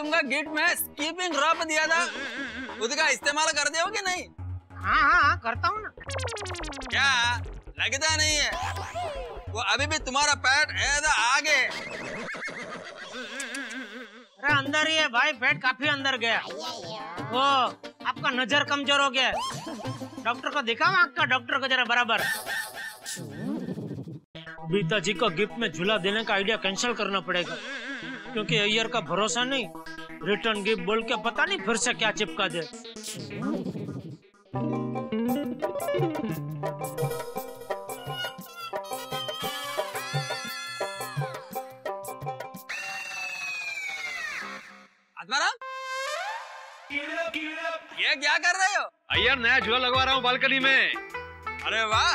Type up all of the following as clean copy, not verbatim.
तुमका गिफ्ट में स्कीपिंग रोप दिया था, उसका इस्तेमाल कर दे हो कि नहीं? हाँ करता हूँ ना। क्या लगता नहीं है वो अभी भी तुम्हारा पेट ऐसा आगे? अरे अंदर ही है भाई, पेट काफी अंदर गया। वो आपका नजर कमजोर हो गया, डॉक्टर को दिखाओ, आँख का डॉक्टर को जरा बराबर। बीता जी को गिफ्ट में झूला देने का आइडिया कैंसिल करना पड़ेगा, क्योंकि अय्यर का भरोसा नहीं, रिटर्न गिफ्ट बोल के पता नहीं फिर से क्या चिपका दे। आत्माराम, ये क्या कर रहे हो? अय्यर नया झूला लगवा रहा हूँ बालकनी में। अरे वाह,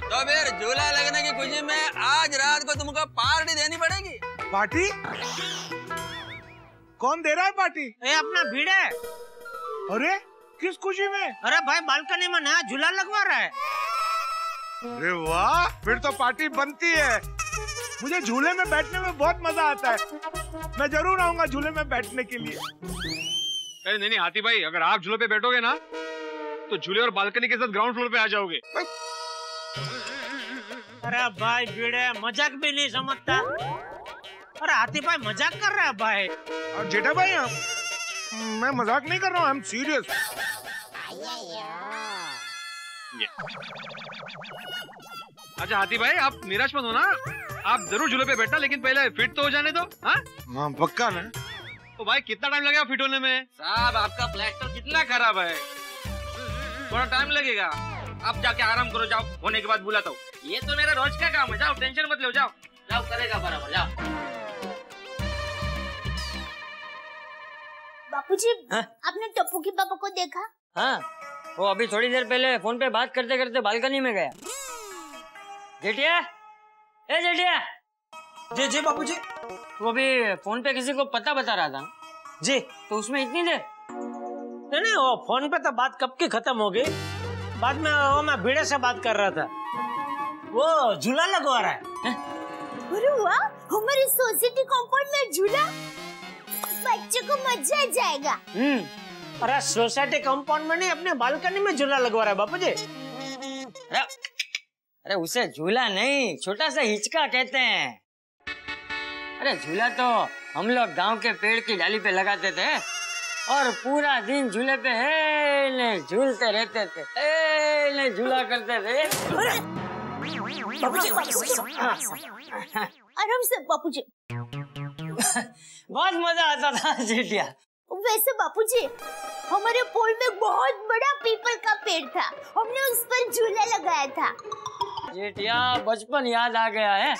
तो फिर झूला लगने की खुशी में आज रात को तुमको पार्टी देनी पड़ेगी। पार्टी? कौन दे रहा है पार्टी? ये अपना भीड़ है। अरे किस खुशी में? अरे भाई बालकनी में नया झूला लगवा रहा है। अरे वाह, फिर तो पार्टी बनती है। मुझे झूले में बैठने में बहुत मजा आता है, मैं जरूर आऊंगा झूले में बैठने के लिए। अरे नहीं हाथी भाई, अगर आप झूले पे बैठोगे ना तो झूले और बालकनी के साथ ग्राउंड फ्लोर पे आ जाओगे। अरे भाई भीड़े मजाक भी नहीं समझता। अरे हाथी भाई मजाक कर रहा है भाई। और जेठा भाई मैं मजाक नहीं कर रहा हूँ, आई एम सीरियस। अच्छा हाथी भाई, आप निराश मत होना, आप जरूर झूले पे बैठना, लेकिन पहले फिट तो हो जाने दो। हाँ पक्का ना? तो भाई कितना टाइम लगेगा फिट होने में? साहब आपका फ्लैट तो कितना खराब है, थोड़ा टाइम लगेगा। आप जाके आराम करो, जाओ, होने के बाद बुलाता हूँ। ये तो मेरा रोज का काम है, जाओ टेंशन मत लो, जाओ जाओ, करेगा बराबर, जाओ। बापूजी, आपने टप्पू के पापा को देखा? हाँ, वो अभी थोड़ी देर पहले फोन पे बात करते करते बालकनी में गया। जेठिया, ए जेठिया। जी जी बापूजी। वो भी फोन पे किसी को पता बता रहा था जी। तो उसमें इतनी देर? नहीं, वो फोन पे तो बात कब की खत्म हो गई, बाद में वो मैं भीड़े से बात कर रहा था, वो झूला लगवा रहा है। अरे वाह, हमारे सोसाइटी कंपाउंड में झूला, बच्चों को मजा आ जाएगा। अरे सोसाइटी कंपाउंड में नहीं, अपने बालकनी में झूला लगवा रहा है बापूजी। अरे उसे झूला नहीं, छोटा सा हिचका कहते हैं। अरे झूला तो हम लोग गांव के पेड़ की डाली पे लगाते थे और पूरा दिन झूले पे झूलते रहते थे, झूला करते थे। बापूजी, आराम से बापूजी। बहुत मजा आता था जेठिया। वैसे बापूजी, हमारे पोल में बहुत बड़ा पीपल का पेड़ था, हमने उस पर झूला लगाया था। जेठिया बचपन याद आ गया है।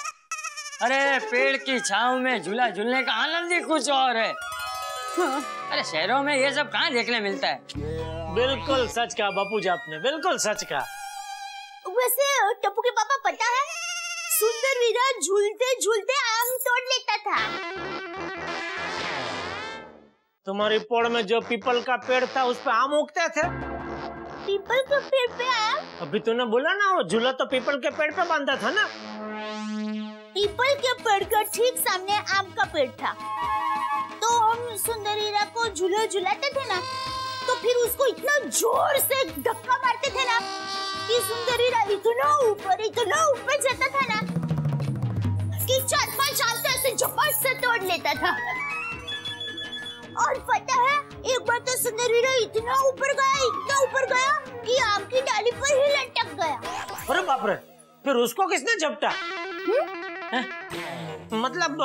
अरे पेड़ की छांव में झूला झूलने का आनंद ही कुछ और है। अरे शहरों में ये सब कहाँ देखने मिलता है। बिल्कुल सच कहा बापूजी आपने, बिल्कुल सच कहा। वैसे टप्पू के पापा पता है, सुंदर वीरा झूलते झूलते आम तोड़ लेता था। तुम्हारी पोड़ में जो पीपल का पेड़ था उस पे आम उगते थे। पीपल के पेड़ पे आम? अभी तूने बोला ना, वो झूला तो पीपल के पेड़ पे बांधा था ना। पीपल के पेड़ के ठीक सामने आम का पेड़ था, तो हम सुंदर वीरा को झूला झुलाते थे ना, तो फिर उसको इतना जोर से धक्का मारते थे ना कि सुंदर वीरा इतना ऊपर जाता था ना कि 4-5 आम तो ऐसे झपट से तोड़ लेता था। और पता है, एक बार तो सुंदर वीरा इतना ऊपर गया कि आम की डाली पर ही लटक गया। अरे बाप रे, फिर उसको किसने झपटा? मतलब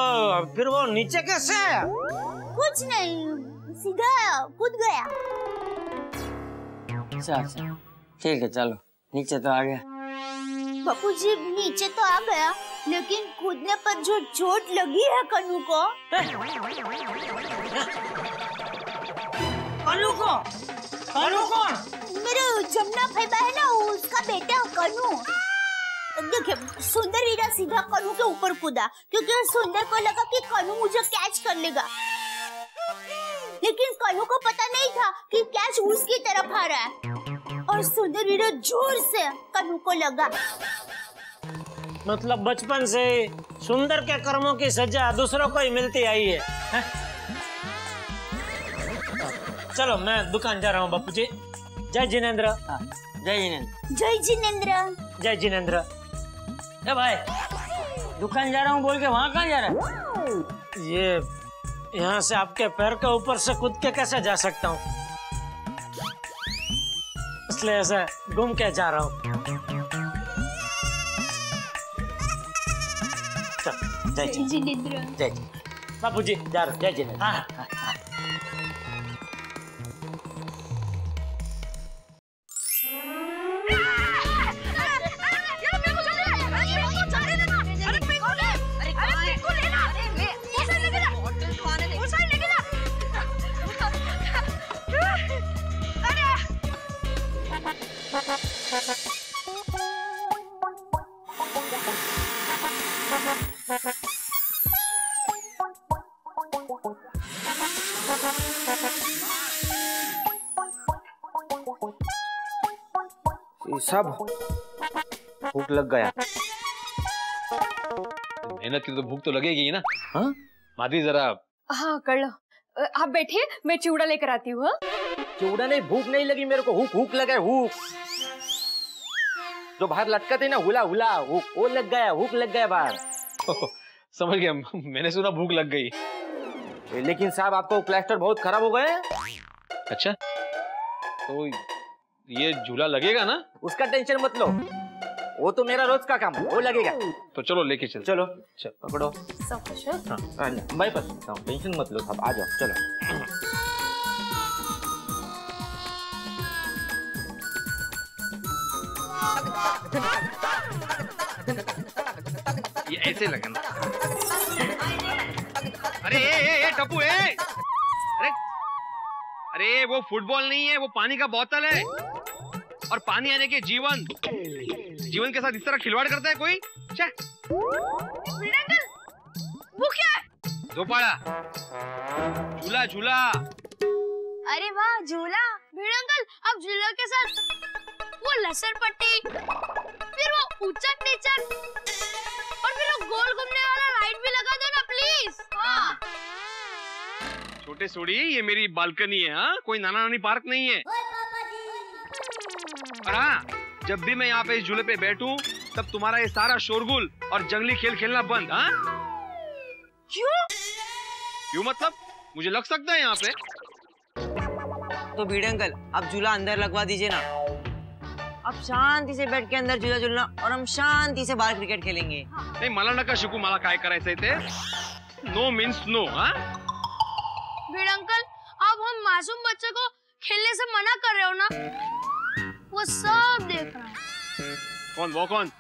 फिर वो नीचे कैसे आया? कुछ नहीं, सीधा कूद गया। अच्छा ठीक है, चलो नीचे तो आ गया। बापूजी नीचे तो आ गया, लेकिन कूदने पर जो चोट लगी है कन्नू को। कन्नू कौन? मेरा जमुना भाईबा है ना, उसका बेटा कन्नू। देखिए, सुंदर वीरा सीधा कन्नू के ऊपर कूदा, क्योंकि सुंदर को लगा कि कन्नू मुझे कैच कर लेगा, लेकिन कन्नू को पता नहीं था कि कैच उसकी तरफ आ रहा है, और सुंदर वीरा जोर से कन्नू को लगा। मतलब बचपन से सुंदर के कर्मों की सजा दूसरों को ही मिलती आई है। चलो मैं दुकान जा रहा हूँ बापू जी। जय जिनेंद्र। जय जिनेंद्र। जय जिनेंद्र। जय जिनेंद्र। ए भाई, दुकान जा रहा हूँ बोल के वहाँ कहाँ जा रहा है? ये यहाँ से आपके पैर के ऊपर से कूद के कैसे जा सकता हूँ, इसलिए ऐसे घूम के जा रहा हूँ। जय जिनेंद्र। जय बापू जी जा रहा हूँ। जय जिनेंद्र। सब भूख लग गया। मेहनत की तो भूख तो लगेगी ही ना। हाँ माधवी जरा। हाँ कर लो, आप बैठिए, मैं चिवड़ा लेकर आती हूँ। चिवड़ा नहीं, भूख नहीं लगी मेरे को, हुक लगा है, हुक जो बाहर लटका थे ना, हुला हुला हुक, वो लग गया, हुक लग गया बाहर। समझ गया, मैंने सुना भूख लग गई। लेकिन साहब आपको प्लास्टर बहुत खराब हो गए। अच्छा, तो ये झूला लगेगा ना? उसका टेंशन मत लो, वो तो मेरा रोज का काम है, वो लगेगा। तो चलो लेके चल। चलो पकड़ो। सब खुश है? हाँ भाई बस टेंशन मत लो साहब, आ जाओ चलो। ये ऐसे लगना। अरे ए टप्पू अरे वो फुटबॉल नहीं है, वो पानी का बोतल है। और पानी आने के जीवन के साथ इस तरह खिलवाड़ करता है कोई? वो क्या है? दोपाड़ा झूला झूला। अरे वाह, झूला। भीड़ अंकल, आप झूला के साथ वो लसर पट्टी, फिर वो ऊंचक नीचक, और फिर वो गोल घूमने वाला राइड भी लगा दो ना प्लीज। हाँ। छोटे सोड़ी, ये मेरी बालकनी है, हाँ? कोई नाना नानी पार्क नहीं है। और हाँ, जब भी मैं यहाँ पे इस झूले पे बैठूं, तब तुम्हारा ये सारा शोरगुल और जंगली खेल खेलना बंद। हाँ? क्यों मतलब? मुझे लग सकता है यहाँ पे। तो भिड़े अंकल, आप झूला अंदर लगवा दीजिए ना। आप शांति से बैठ के अंदर झूला झूलना और हम शांति से बाहर क्रिकेट खेलेंगे। नहीं, मला नका शिकू, मला काय करायचंय ते। No means no. हाँ? भीड़ अंकल, आप हम मासूम बच्चे को खेलने से मना कर रहे हो ना? वो सब देख रहा है। कौन? वो कौन?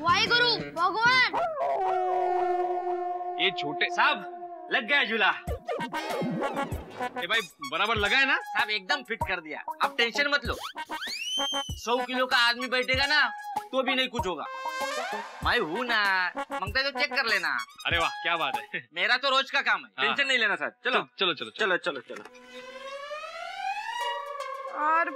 वाहिगुरु भगवान। ये छोटे साहब लग गया झूला। ए भाई, बराबर लगा है ना? साहब एकदम फिट कर दिया, आप टेंशन मत लो। 100 किलो का आदमी बैठेगा ना तो भी नहीं कुछ होगा। मैं हूँ ना, मांगता है तो चेक कर लेना। अरे वाह, क्या बात है। मेरा तो रोज का काम है, टेंशन नहीं लेना सर। चलो चलो चलो चलो चलो चलो। और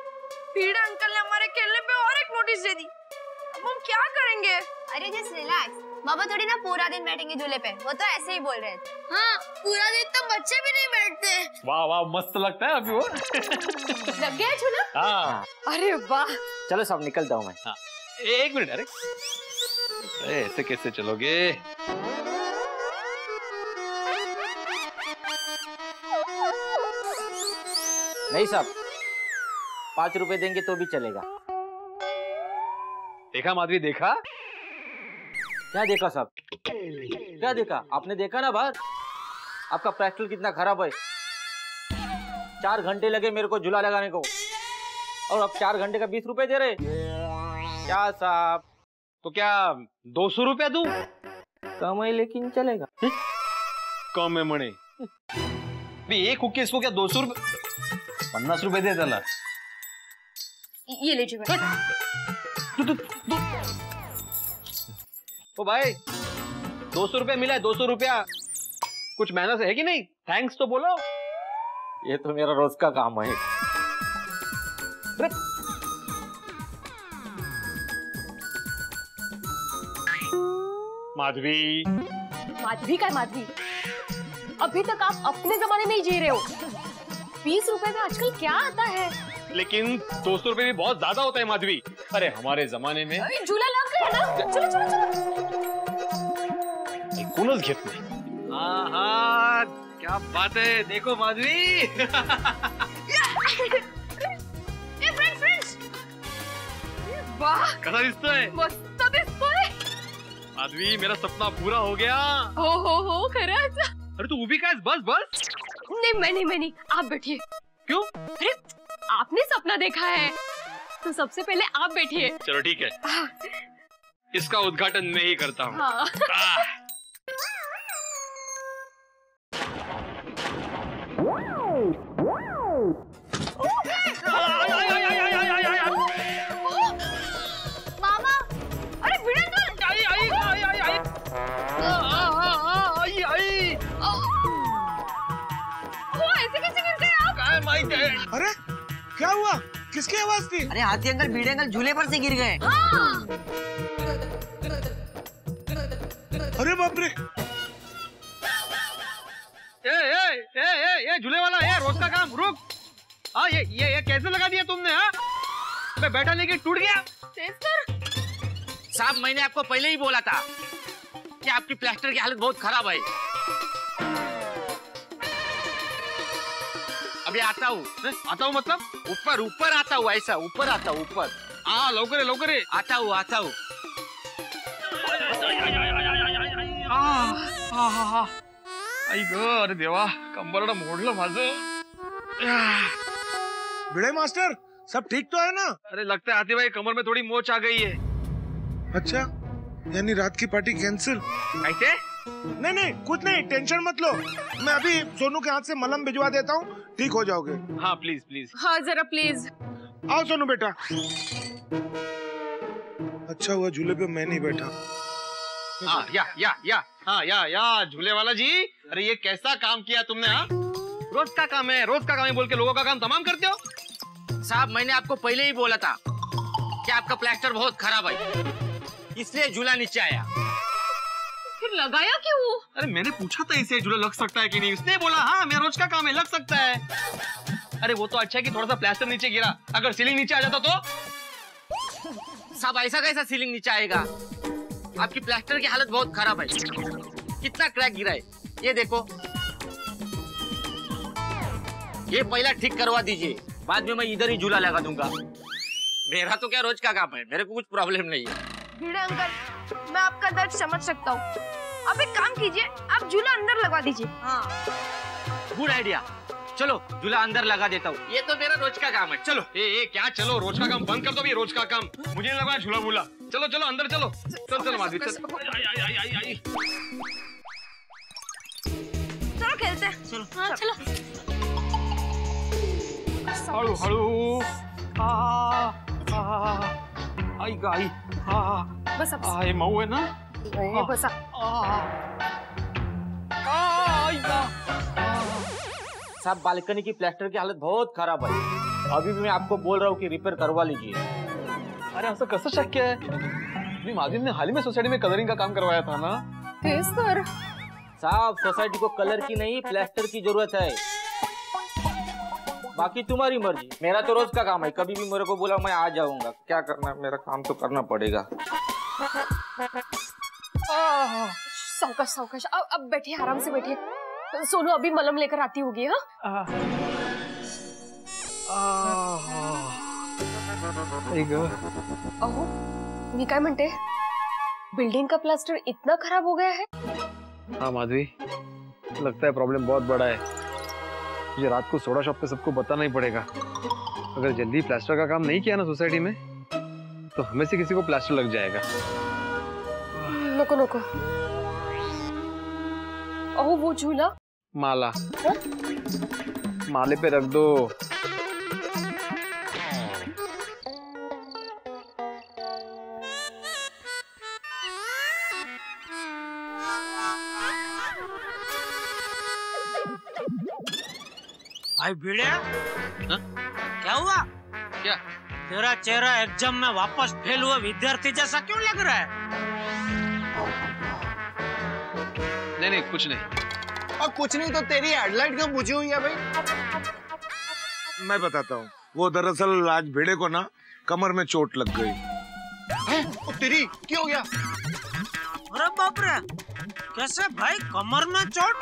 भीड़ अंकल ने हमारे खेलने पे और एक नोटिस दे दी। अब हम क्या करेंगे? अरे जस्ट रिलैक्स, बाबा थोड़ी ना पूरा दिन बैठेंगे झूले पे, वो तो ऐसे ही बोल रहे थे। हाँ, पूरा दिन तो बच्चे भी नहीं बैठते। वाह वाह, मस्त लगता है अभी वो। लग गया झूला? हाँ। अरे वाह। चलो सब निकलता हूँ मैं। हाँ। एक मिनट, अरे ऐसे कैसे चलोगे? नहीं साहब, 5 रुपए देंगे तो भी चलेगा। देखा माधवी, देखा? क्या देखा साहब? क्या देखा? आपने देखा ना बाहर, आपका प्रैक्टिकल कितना खराब है। 4 घंटे लगे मेरे को झूला लगाने को, और अब 4 घंटे का 20 रुपए दे रहे। क्या साहब? तो क्या 200 रुपया दूं? कम है लेकिन चलेगा। कम है मणे। एक हुक्के इसको क्या 200 रुपए? 50 रुपए दे चला। ये लीजिए भाई। ओ भाई, 200 रुपया मिला है, 200 रुपया। कुछ मेहनत है कि नहीं? थैंक्स तो बोलो। ये तो मेरा रोज का काम है। माधवी, माधवी का माधवी, अभी तक आप अपने जमाने में ही जी रहे हो। 20 रुपए में आजकल क्या आता है? लेकिन 200 रुपए भी बहुत ज्यादा होता है माधवी। अरे हमारे जमाने में झूला लग गया ना। चलो चलो चलो। एकूणच घेत नाही। हाँ, क्या बात है, देखो माधवी। फ्रेंड्स, वाह कसा दिसतोय? मस्त दिसतोय। माधवी, मेरा सपना पूरा हो गया। हो खरंच। अरे तू उभी काय? बस बस। नहीं मैं नहीं, आप बैठिए। क्यों? अरे आपने सपना देखा है तो सबसे पहले आप बैठिए। चलो ठीक है, इसका उद्घाटन मैं ही करता हूँ। हाँ। मामा, अरे भिड़ंगल। ऐसे कैसे गिर गए आप? अरे क्या हुआ? किसकी आवाज थी? अरे हाथी अंकल भिड़े अंकल झूले पर से गिर गए। अरे बाप रे! ए झूले वाला, ये रोज का काम, रुक। हाँ, ये कैसे लगा दिया तुमने? हाँ, मैं बैठा नहीं कि टूट गया। साहब, मैंने आपको पहले ही बोला था कि आपकी प्लास्टर की हालत बहुत खराब है। अभी आता हूँ मतलब? ऊपर आता हूँ, ऐसा ऊपर आता हूँ, ऊपर। हाँ, लवकर है। आता हूँ। आई गं, अरे देवा, कंबरडं मोडलं माझं। भिड़े मास्टर, सब ठीक तो है ना? अरे लगता है हाथी भाई कमर में थोड़ी मोच आ गई है। अच्छा, यानी रात की पार्टी कैंसिल? कैसे? नहीं, कुछ नहीं, टेंशन मत लो। मैं अभी सोनू के हाथ से मलहम भिजवा देता हूँ, ठीक हो जाओगे। हाँ प्लीज। हाँ जरा प्लीज। आओ सोनू बेटा। अच्छा हुआ झूले पे मैं नहीं बैठा। या झूले वाला जी, अरे ये कैसा काम किया तुमने? हाँ, रोज का काम है बोल के लोगों का काम तमाम करते हो। साहब, मैंने आपको पहले ही बोला था कि आपका प्लास्टर बहुत खराब है, इसलिए झूला नीचे आया। फिर लगाया क्यों? अरे मैंने पूछा था इसे झूला लग सकता है कि नहीं, उसने बोला हाँ मेरा रोज का काम है, लग सकता है। अरे वो तो अच्छा है कि थोड़ा सा प्लास्टर नीचे गिरा, अगर सीलिंग नीचे आ जाता तो? साहब, ऐसा कैसा सीलिंग नीचे आएगा? आपकी प्लास्टर की हालत बहुत खराब है। कितना क्रैक गिरा है, ये देखो। ये पहला ठीक करवा दीजिए, बाद में मैं इधर ही झूला लगा दूंगा। मेरा तो क्या रोज का काम है, मेरे को कुछ प्रॉब्लम नहीं है। भिड़े अंकल, मैं आपका दर्द समझ सकता हूँ। आप एक काम कीजिए, आप झूला अंदर लगवा दीजिए। हाँ। गुड आइडिया, चलो झूला अंदर लगा देता हूँ। ये तो मेरा रोज का काम है, चलो। क्या चलो, रोज का काम बंद कर दो भी, रोज का काम मुझे नहीं लगा झूला भूला। चलो अंदर चलो। चल माधवी चल। चलो खेलते हैं। चलो। हळू आई बस अब ये मऊ है ना? बस साहब, बालकनी की प्लास्टर की हालत बहुत खराब है। अभी भी मैं आपको बोल रहा हूँ कि रिपेयर करवा लीजिए। अरे असं कसं शक्य है? मी माधवी ने हाल ही में सोसाइटी में कलरिंग का काम करवाया था ना? सर साहब, सोसाइटी को कलर की नहीं प्लास्टर की जरूरत है। बाकी तुम्हारी मर्जी, मेरा तो रोज का काम है। कभी भी मेरे को बोला मैं आ जाऊंगा। क्या करना, मेरा काम तो करना पड़ेगा। सावकाश अब बैठिए, आराम से बैठिए। सोनू अभी मलम लेकर आती होगी। हाँ अहो, मी काय म्हणते, बिल्डिंग का प्लास्टर इतना खराब हो गया है? हाँ माधवी, लगता है प्रॉब्लम बहुत बड़ा है। मुझे रात को सोडा शॉप पे सबको बताना ही पड़ेगा। अगर जल्दी प्लास्टर का काम नहीं किया ना सोसाइटी में, तो हमें से किसी को प्लास्टर लग जाएगा। नको अहो, वो झूला माला माले पे रख दो। भाई भिड़े, क्या हुआ? क्या? तेरा चेहरा एग्जाम में वापस फेल हुआ विद्यार्थी जैसा क्यों लग रहा है? नहीं कुछ नहीं। और कुछ नहीं तो तेरी हेडलाइट क्यों बुझी हुई है भाई? मैं बताता हूँ। वो दरअसल आज भेड़े को ना कमर में चोट लग गई। तेरी क्या हो गया? अरे बाप रे, कैसे भाई कमर में चोट?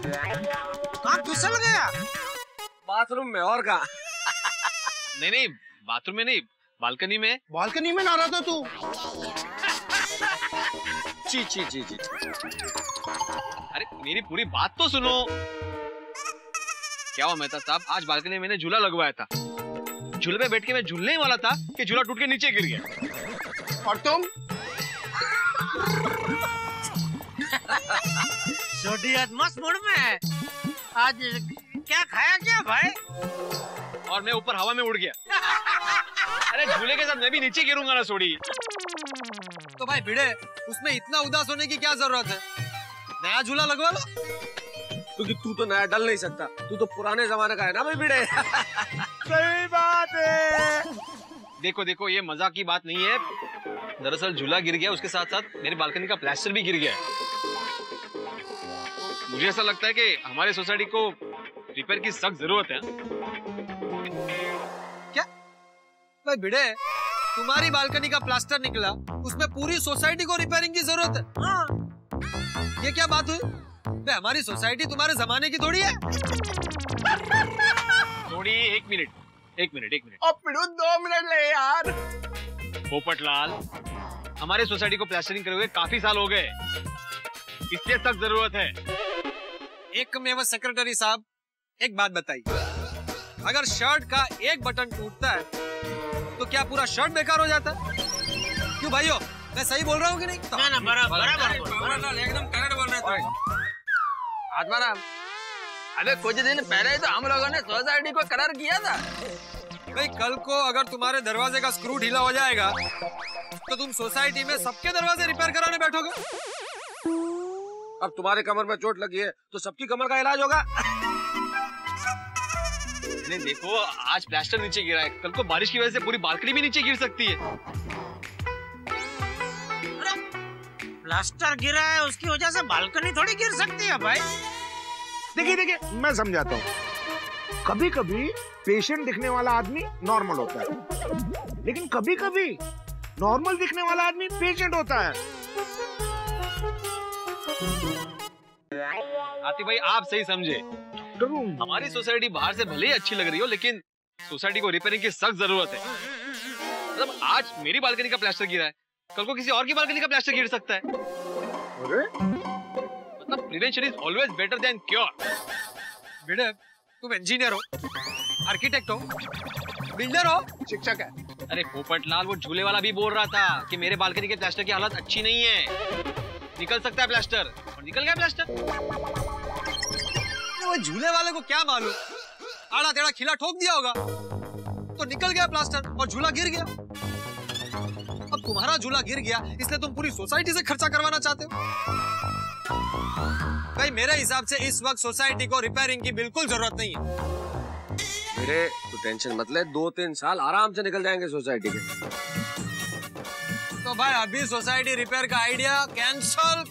कहाँ फिसल गया? बाथरूम में और कहाँ? नहीं नहीं, बाथरूम में नहीं, बालकनी में। बालकनी में नहा रहा था तू? ची ची ची ची। अरे मेरी पूरी बात तो सुनो। क्या हुआ मेहता साहब, आज बालकनी में मैंने झूला लगवाया था। झूले पे बैठ के मैं झूलने ही वाला था कि झूला टूट के नीचे गिर गया। और तुम? छोटी मस्त मूड में है। आज क्या खाया क्या भाई? और मैं ऊपर हवा में उड़ गया। अरे झूले के साथ मैं भी नीचे गिरूंगा ना सोडी। तो भाई भिड़े, उसमें इतना उदास होने की क्या जरूरत है? नया झूला लगवा लो। क्योंकि तू तो नया डल नहीं सकता, तू तो पुराने जमाने का है ना भाई भिड़े। सही बात है। देखो देखो, ये मजाक की बात नहीं है। दरअसल झूला गिर गया, उसके साथ साथ मेरी बालकनी का प्लास्टर भी गिर गया। मुझे ऐसा लगता है कि हमारे सोसाइटी को रिपेयर की सख्त जरूरत है। क्या भाई भिड़े, तुम्हारी बालकनी का प्लास्टर निकला, उसमें पूरी सोसाइटी को रिपेयरिंग की जरूरत है? हाँ। ये क्या बात हुई? हमारी सोसाइटी तुम्हारे जमाने की थोड़ी है। थोड़ी? एक मिनट। अब 2 मिनट ले यार। पोपटलाल, हमारे सोसाइटी को प्लास्टरिंग करे हुए काफी साल हो गए, इसलिए सख्त जरूरत है। एकमेव सेक्रेटरी साहब, एक बात बताइए, अगर शर्ट का एक बटन टूटता है तो क्या पूरा शर्ट बेकार हो जाता है? क्यों भाइयों, मैं सही बोल रहा हूँ कि नहीं? ना बराबर एकदम करेक्ट बोल रहे हैं। अबे कुछ दिन पहले ही तो हम लोगों ने सोसाइटी को करार किया था। भाई कल को अगर तुम्हारे दरवाजे का स्क्रू ढीला हो जाएगा तो तुम सोसाइटी में सबके दरवाजे रिपेयर कराने बैठोगे। अब तुम्हारे कमर में चोट लगी है तो सबकी कमर का इलाज होगा। नहीं देखो, आज प्लास्टर नीचे गिरा है, कल को बारिश की वजह से पूरी बालकनी भी नीचे गिर सकती है। प्लास्टर गिरा है, उसकी वजह से बालकनी थोड़ी गिर सकती है भाई। देखिए, मैं समझाता हूँ। कभी कभी पेशेंट दिखने वाला आदमी नॉर्मल होता है, लेकिन कभी कभी नॉर्मल दिखने वाला आदमी पेशेंट होता है। आतिफ भाई, आप सही समझे। हमारी सोसाइटी बाहर से भले ही अच्छी लग रही हो, लेकिन सोसाइटी को रिपेयरिंग की सख्त जरूरत है। मतलब आज मेरी बालकनी का प्लास्टर गिरा है, कल को किसी और की बालकनी का प्लास्टर गिर सकता है। मतलब prevention is always better than cure. बेटा, तुम इंजीनियर हो, आर्किटेक्ट हो, बिल्डर हो, शिक्षक है। अरे पोपटलाल, वो झूले वाला भी बोल रहा था कि मेरे बालकनी के प्लास्टर की हालत अच्छी नहीं है, निकल सकता है प्लास्टर, और निकल गया प्लास्टर। वो झूले वाले को क्या मालूम, आड़ा टेढ़ा खिला ठोक दिया होगा तो निकल गया प्लास्टर और झूला गिर गया। अब तुम्हारा झूला गिर गया इसलिए तुम पूरी सोसाइटी से खर्चा करवाना चाहते हो। भाई मेरे हिसाब से इस वक्त सोसाइटी को रिपेयरिंग की बिल्कुल जरूरत नहीं है। मेरे तो टेंशन मत ले, 2-3 साल आराम से निकल जाएंगे सोसाइटी के। तो भाई अभी सोसाइटी रिपेयर का आइडिया कैंसल।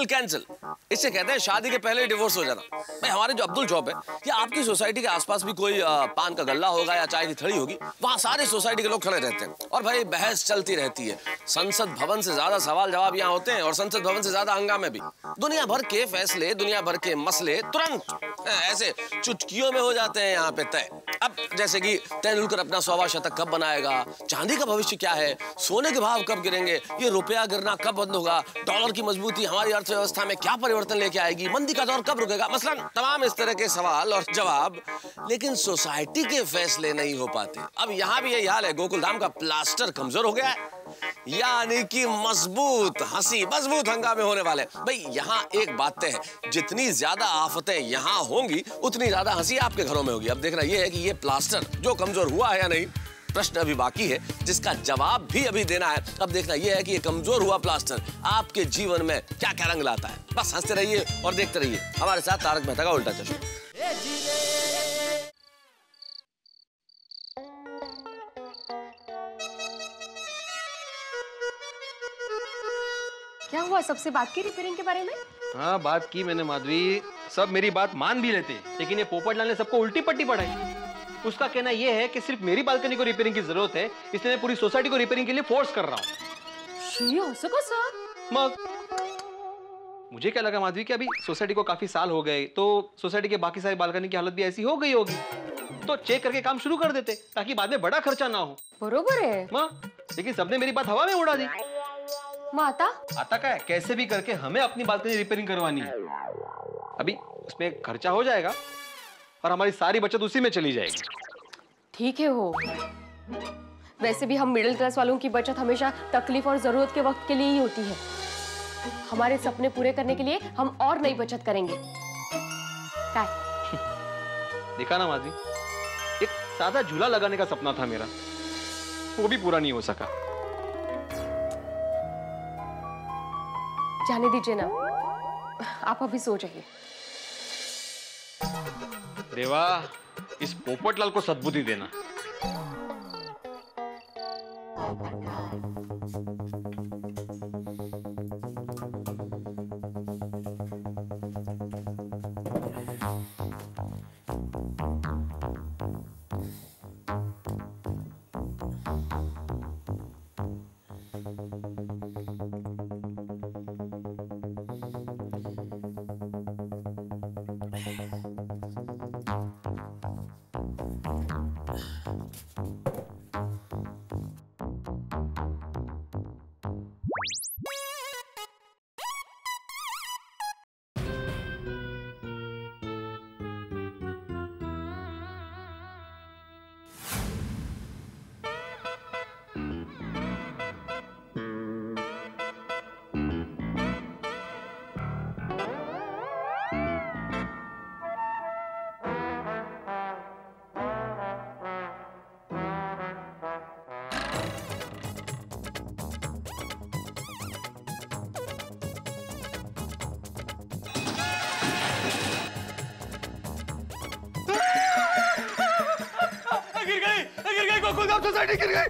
कैंसिल। इससे कहते हैं शादी के पहले डिवोर्स हो जाना। भाई हमारे जो अब्दुल चौप है या आपकी सोसाइटी के आसपास भी कोई पान का गल्ला होगा या चाय की थड़ी होगी, वहाँ सारे सोसाइटी के लोग खड़े रहते हैं और भाई बहस चलती रहती है। संसद भवन से ज्यादा सवाल जवाब यहाँ होते हैं और संसद भवन से ज्यादा हंगामे भी। दुनिया भर के फैसले, दुनिया भर के मसले तुरंत ऐसे चुटकियों में हो जाते हैं यहाँ पे तय। अब जैसे कि तेंदुलकर अपना 100वां शतक कब बनाएगा, चांदी का भविष्य क्या है, सोने के भाव कब गिरेंगे, ये रुपया गिरना कब बंद होगा, डॉलर की मजबूती हमारी अर्थव्यवस्था में क्या परिवर्तन लेके आएगी, मंदी का दौर कब रुकेगा, मसलन तमाम इस तरह के सवाल और जवाब। लेकिन सोसाइटी के फैसले नहीं हो पाते। अब यहाँ भी यही हाल है, गोकुलधाम का प्लास्टर कमजोर हो गया है, यानी कि मजबूत हंसी मजबूत हंगामे होने वाले। भाई यहाँ एक बात है, जितनी ज्यादा आफतें यहाँ होंगी उतनी ज्यादा हंसी आपके घरों में होगी। अब देखना यह है कि ये प्लास्टर जो कमजोर हुआ है या नहीं, प्रश्न अभी बाकी है जिसका जवाब भी अभी देना है। अब देखना यह है कि ये कमजोर हुआ प्लास्टर आपके जीवन में क्या क्या रंग लाता है। बस हंसते रहिए और देखते रहिए हमारे साथ तारक मेहता का उल्टा चश्मा। क्या हुआ, सबसे बात की रिपेयरिंग के बारे में? हाँ बात की मैंने माधवी, सब मेरी बात मान भी लेते, लेकिन ये पोपटलाल ने सबको उल्टी पट्टी पढ़ाई। उसका कहना यह है कि सिर्फ मेरी बालकनी को रिपेयरिंग की जरूरत है, इसलिए मैं पूरी सोसाइटी को रिपेयरिंग के लिए फोर्स कर रहा हूँ। ये हो सको सर? मग मुझे क्या लगा माधवी कि अभी सोसाइटी को काफी साल हो गए, तो सोसाइटी के बाकी सारी बालकनी की हालत भी ऐसी हो गई होगी, तो चेक करके काम शुरू कर देते ताकि बाद में बड़ा खर्चा ना हो। बरोबर है माँ, लेकिन सबने मेरी बात हवा में उड़ा दी। माता आता क्या है, कैसे भी करके हमें अपनी बालकनी रिपेयरिंग करवानी है। अभी उसमें खर्चा हो जाएगा और हमारी सारी बचत उसी में चली जाएगी। ठीक है हो, वैसे भी हम मिडिल क्लास वालों की बचत हमेशा तकलीफ और जरूरत के वक्त के लिए ही होती है। हमारे सपने पूरे करने के लिए हम और नई बचत करेंगे। क्या? देखा ना माधवी, एक सादा झूला लगाने का सपना था मेरा, वो भी पूरा नहीं हो सका। जाने दीजिए ना, आप अभी सो जाइए। देवा, इस पोपटलाल को सद्बुद्धि देना। गोकुलधाम सोसाइटी गिर गई।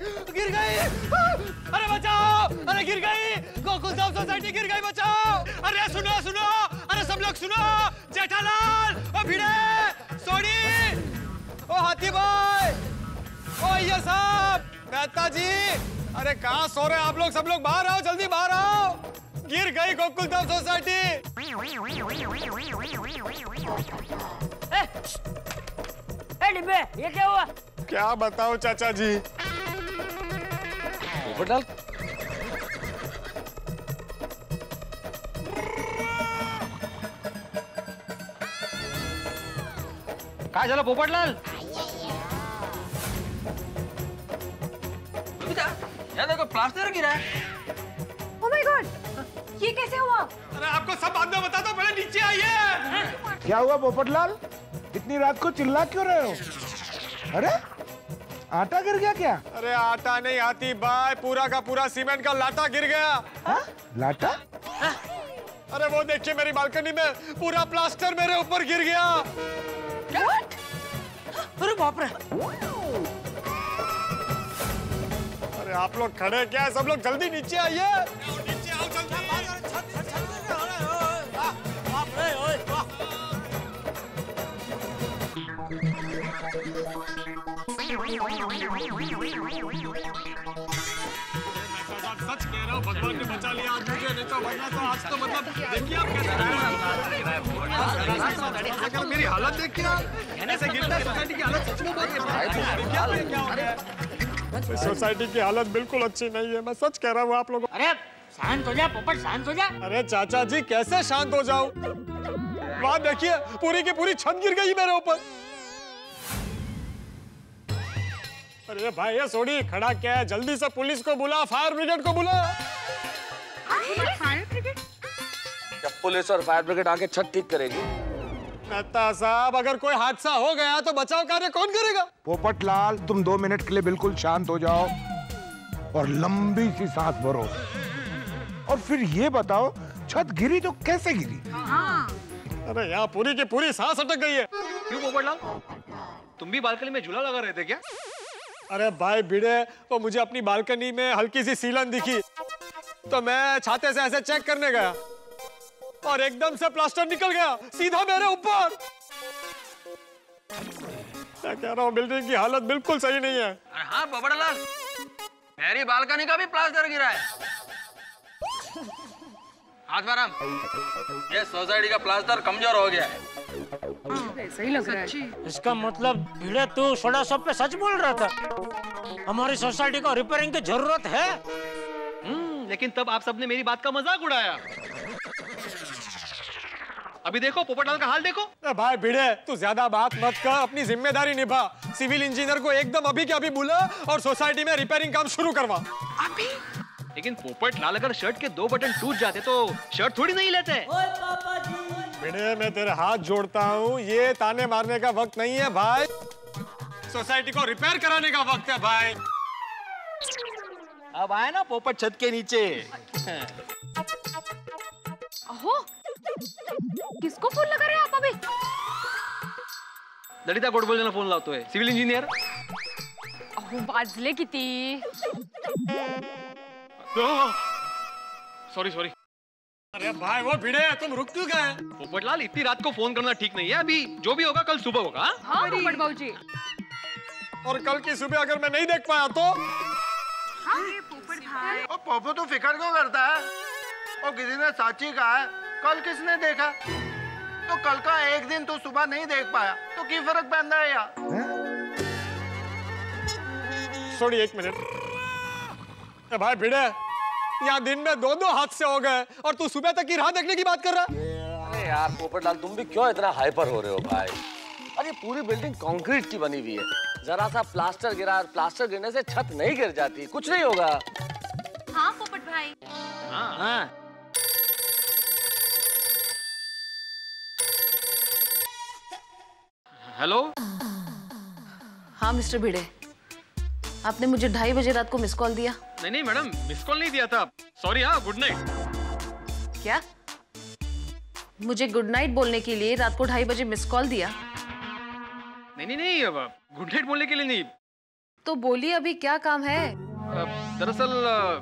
अरे बचाओ, अरे गिर गई, गोकुलधाम सोसाइटी गिर गई, बचाओ। अरे सुनो सुनो, अरे सब लोग सुनो, जेठालाल, ओ भिड़े, सोनी, ओ हाथी भाई, ओ ये साहब, मेहता जी, अरे कहाँ सो रहे आप लोग? सब लोग बाहर आओ, जल्दी बाहर आओ, गिर गई गोकुलधाम सोसाइटी। डिब्बे, ये क्या हुआ? क्या बताओ चाचा जी। पोपटलाल, काय झालं पोपटलाल? यार देखो प्लास्टर गिरा है। ओह माय गॉड, ये कैसे हुआ? अरे आपको सब बाद में बता दो, पहले नीचे आइए। क्या हुआ पोपटलाल, इतनी रात को चिल्ला क्यों रहे हो? अरे आटा गिर गया क्या? अरे आटा नहीं हाथी भाई, पूरा का पूरा सीमेंट का लाटा गिर गया। हा? लाटा? अरे वो देखिए मेरी बालकनी में पूरा प्लास्टर मेरे ऊपर गिर गया। अरे बाप रे। अरे आप लोग खड़े क्या है? सब लोग जल्दी नीचे आइए। नीचे आओ जल्दी। सच कह रहा हूँ, भगवान ने बचा लिया आज मुझे, नहीं तो वरना तो आज तो मतलब देखिए आप कैसे मेरी हालत देखिए आप, ऐसे गिरता है सोसाइटी की हालत सच में बहुत सोसाइटी की हालत बिल्कुल अच्छी नहीं है, मैं सच कह रहा हूँ आप लोगों। अरे शांत हो जा पोपट, शांत हो जा। अरे चाचा जी कैसे शांत हो जाऊं? वहाँ देखिए पूरी की पूरी छत गिर गई मेरे ऊपर। अरे भाई ये सोनी खड़ा क्या है? जल्दी से पुलिस को बुला, फायर ब्रिगेड को बुला। Fire brigade? जब पुलिस और फायर ब्रिगेड आके छत ठीक करेगी। मेहता साहब, अगर कोई हादसा हो गया तो बचाव कार्य कौन करेगा? पोपटलाल, तुम 2 मिनट के लिए बिल्कुल शांत हो जाओ और लंबी सी सांस भरो और फिर ये बताओ छत गिरी तो कैसे गिरी? अरे यहाँ पूरी की पूरी सांस अटक गई है। क्यों पोपटलाल, तुम भी बालकनी में झूला लगा रहे थे क्या? अरे भाई भिड़े, वो मुझे अपनी बालकनी में हल्की सी सीलन दिखी, तो मैं छाते से ऐसे चेक करने गया और एकदम से प्लास्टर निकल गया सीधा मेरे ऊपर। मैं कह रहा हूँ बिल्डिंग की हालत बिल्कुल सही नहीं है। अरे हाँ पोपटलाल, मेरी बालकनी का भी प्लास्टर गिरा है। आत्माराम, ये सोसाइटी का प्लास्टर कमजोर हो गया है। ऐसा ही लग रहा है। इसका मतलब भिड़े तू सोडा शॉप पे सच बोल रहा था? हमारी सोसाइटी को रिपेयरिंग की जरूरत है। लेकिन तब आप सबने मेरी बात का मजाक उड़ाया। अभी देखो पोपटलाल का हाल देखो। भाई भिड़े, तू ज्यादा बात मत कर, अपनी जिम्मेदारी निभा। सिविल इंजीनियर को एकदम अभी के अभी बुला और सोसाइटी में रिपेयरिंग काम शुरू करवा। अभी? लेकिन पोपटलाल, अगर शर्ट के 2 बटन टूट जाते तो शर्ट थोड़ी नहीं लेते। भिड़े, मैं तेरे हाथ जोड़ता हूँ, ये ताने मारने का वक्त नहीं है भाई। सोसाइटी को रिपेयर कराने का वक्त है भाई। अब आए ना पोपट छत के नीचे। अहो, किसको फोन लगा रहे हैं आप अभी? ललिता गोडबोले ने फोन लावतोय, सिविल इंजिनियर। अहो, वाजले किती? Sorry sorry. अरे भाई वो भिड़े, तुम रुक क्यों गए? पोपटलाल, इतनी रात को फोन करना ठीक नहीं है। अभी जो भी होगा कल सुबह होगा। हाँ पोपट बाबूजी। और कल की सुबह अगर मैं नहीं देख पाया तो? पोपो तो फिक्र क्यों करता है? और किसी ने साची कहा है, कल किसने देखा? तो कल का एक दिन तो सुबह नहीं देख पाया तो क्या फर्क पैदा है यार? Sorry, 1 minute. भाई भिड़े, यहाँ दिन में 2-2 हादसे हो गए और तू सुबह तक की राह देखने की बात कर रहा है। अरे यार पोपटलाल, तुम भी क्यों इतना हाइपर हो रहे हो भाई? अरे पूरी बिल्डिंग कंक्रीट की बनी हुई है, जरा सा प्लास्टर गिरा और प्लास्टर गिरने से छत नहीं गिर जाती, कुछ नहीं होगा। हाँ पोपट भाई। हाँ। हेलो। हाँ मिस्टर भिड़े, आपने मुझे 2:30 बजे रात को मिस कॉल दिया। नहीं मैडम, मिस कॉल नहीं दिया था। सॉरी। हाँ, गुड नाइट। क्या? मुझे गुड नाइट बोलने के लिए रात को 2:30 बजे मिस कॉल दिया? नहीं, गुड नाइट बोलने के लिए नहीं। तो बोलिए, अभी क्या काम है? दरअसल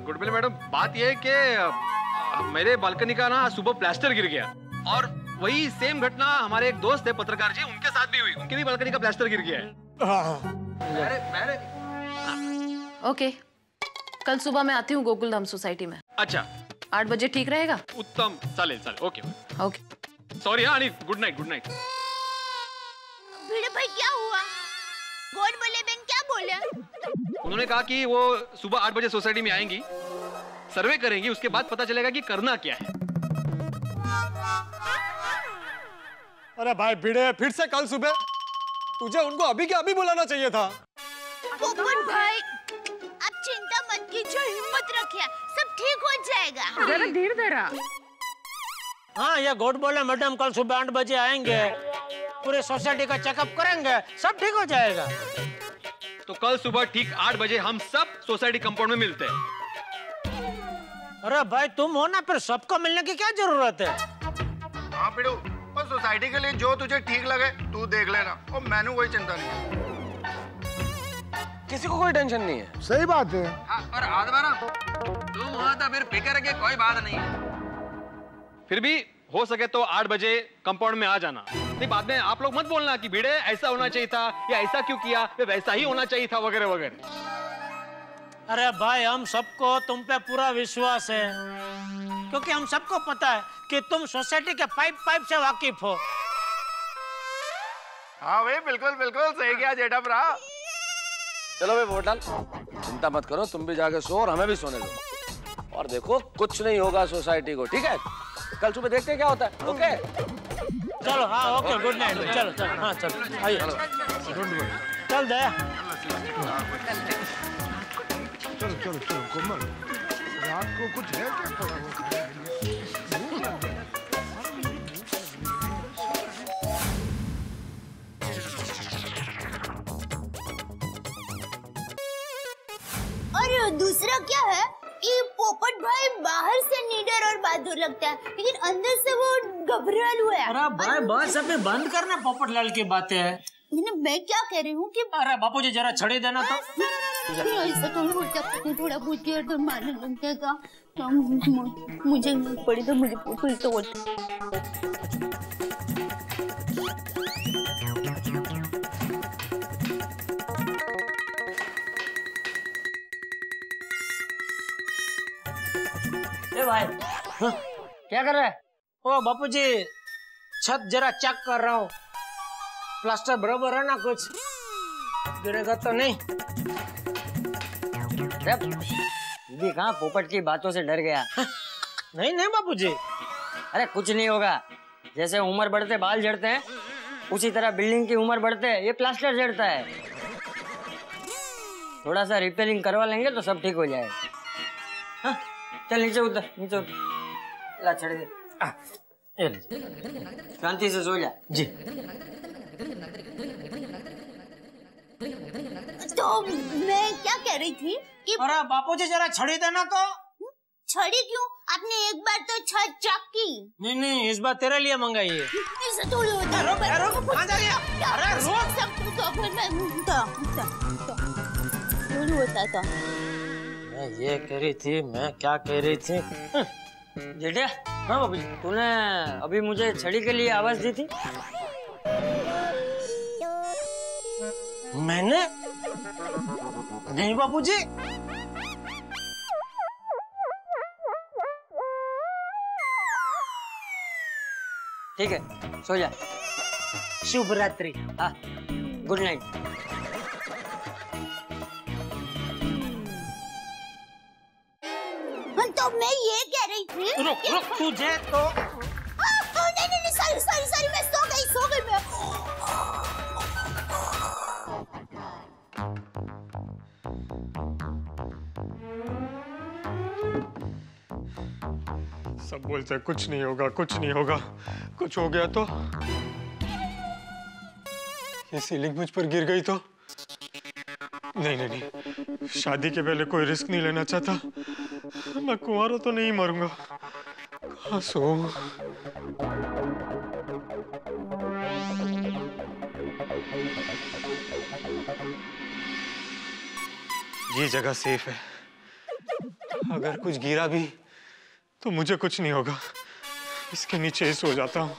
गुडविल मैडम, बात यह है कि मेरे बालकनी का ना सुबह प्लास्टर गिर गया और वही सेम घटना हमारे एक दोस्त है पत्रकार जी, उनके साथ भी हुई। उनके भी बालकनी का प्लास्टर गिर गया है। ओके, कल सुबह मैं आती हूँ गोकुलधाम सोसाइटी में। अच्छा, 8 बजे ठीक रहेगा? उत्तम, चालेल। ओके। सॉरी। हाँ, गुड नाइट। भिड़े भाई, क्या हुआ? गोड बोले बहन क्या बोले? उन्होंने कहा कि वो सुबह 8 बजे सोसाइटी में आएंगी, सर्वे करेंगी, उसके बाद पता चलेगा कि करना क्या है। अरे भाई भिड़े, फिर से कल सुबह? तुझे उनको अभी के अभी बुलाना चाहिए था। पोपट भाई, आप चिंता मत कीजिए, हिम्मत रखिए, सब ठीक हो जाएगा। जरा धीरे धीरे। हाँ, ये गोड बोले मैडम कल सुबह 8 बजे आएंगे, पूरे सोसाइटी का चेकअप करेंगे, सब ठीक हो जाएगा। तो कल सुबह ठीक 8 बजे हम सब सोसाइटी कंपाउंड में मिलते हैं। अरे भाई तुम हो ना, फिर सबको मिलने की क्या जरूरत है? हाँ पिड़ू, और सोसाइटी के लिए जो तुझे ठीक लगे तू देख लेना, और मैंने कोई चिंता नहीं है। किसी को कोई टेंशन नहीं है। सही बात है। हाँ, और आदमारा, तुम हुआ था फिर फिक्र के कोई बात नहीं है। फिर भी हो सके तो 8 बजे कंपाउंड में आ जाना। नहीं, बाद में आप लोग मत बोलना कि भिड़े ऐसा होना चाहिए था या ऐसा क्यों किया, वैसा ही होना चाहिए था वगैरह वगैरह। अरे भाई, हम सबको तुम पे पूरा विश्वास है, क्योंकि हम सबको पता है कि तुम सोसाइटी के पाइप से वाकिफ हो। हाँ भाई, बिल्कुल सही किया जेठा भरा। चलो भाई पोपटलाल, चिंता मत करो, तुम भी जाके सो और हमें भी सोने दो। और देखो, कुछ नहीं होगा सोसाइटी को, ठीक है? कल सुबह देखते हैं क्या होता है। ओके, चलो। हाँ, ओके, गुड नाइट। चलो। हाँ, चलो, आइए। चल दया। चलो कोमल, रात को कुछ है क्या? और दूसरा क्या है कि पोपट भाई बाहर से निडर और बहादुर लगता है, लेकिन अंदर से वो घबरालू है। अरे भाई, बस अभी बंद करना पोपटलाल की बातें। मैं क्या कह रही हूँ कि अरे बापूजी जरा छड़ी देना तो। ऐसा थोड़ी बोलते, थोड़ा बहुत के तो मारने लग जाएगा तो मुझे पड़ी तो मुझे पुलिस तो बोलते। ए भाई क्या कर रहा है? ओ बापूजी छत जरा चेक कर रहा हूँ, प्लास्टर बराबर है ना, कुछ गिरेगा तो नहीं। भी कहाँ पोपट की बातों से डर गया? नहीं नहीं बापूजी, अरे कुछ नहीं होगा। जैसे उम्र बढ़ते बाल झड़ते हैं, उसी तरह बिल्डिंग की उम्र बढ़ते ये प्लास्टर झड़ता है। थोड़ा सा रिपेयरिंग करवा लेंगे तो सब ठीक हो जाएगा। हाँ, चल नीचे उतर, नीचे उतर। ला छड़ दे। शांति से सो जा। जी। तो मैं क्या कह रही थी कि अरे बापूजी जरा छड़ी देना तो। छड़ी क्यों? आपने एक बार तो छत चेक की। नहीं नहीं, इस बार तेरे लिए मंगाई है। ऐसा थोड़ी होता है। रुक, कहाँ जा रही है? अरे रुक। सब तो फिर मैं थोड़ी होता था। मैं ये कह रही थी, मैं क्या कह रही थी? जेठिया, हाँ बाबूजी, तूने अभी मुझे छड़ी के लिए आवाज दी थी? मैंने? नहीं बापूजी। ठीक है, सो जा। शुभ रात्रि। हाँ, गुड नाइट। तो मैं ये कह रही थी। रुक रुक, तुझे तो। नहीं, सॉरी, मैं सो गई मैं। सब बोलते हैं कुछ नहीं होगा, कुछ नहीं होगा, कुछ हो गया तो? ये सीलिंग मुझ पर गिर गई तो? नहीं, शादी के पहले कोई रिस्क नहीं लेना चाहता। मैं कुंवारा तो नहीं मरूंगा। कहाँ सोऊं? ये जगह सेफ है। अगर कुछ गिरा भी तो मुझे कुछ नहीं होगा। इसके नीचे ही सो जाता हूँ।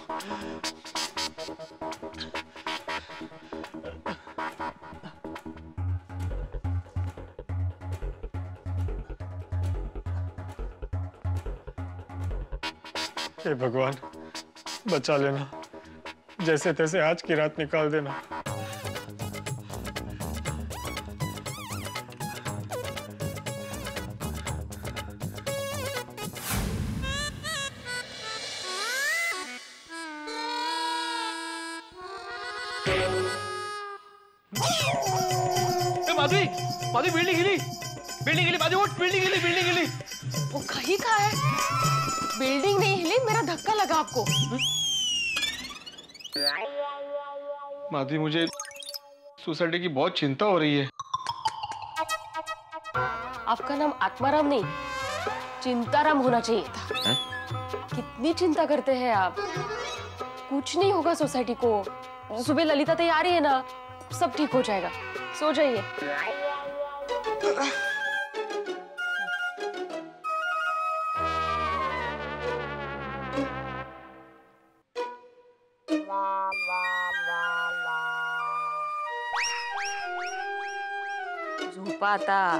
हे भगवान, बचा लेना, जैसे तैसे आज की रात निकाल देना। माधवी बिल्डिंग हिली, माधवी उठ, बिल्डिंग हिली। वो कहीं का है? बिल्डिंग नहीं हिली, मेरा धक्का लगा आपको। माधवी, मुझे सोसाइटी की बहुत चिंता हो रही है। आपका नाम आत्माराम नहीं, चिंताराम होना चाहिए था। कितनी चिंता करते हैं आप? कुछ नहीं होगा सोसाइटी को। सुबह ललिता तैयार है ना, सब ठीक हो जाएगा। सो जाइए। झोपाता।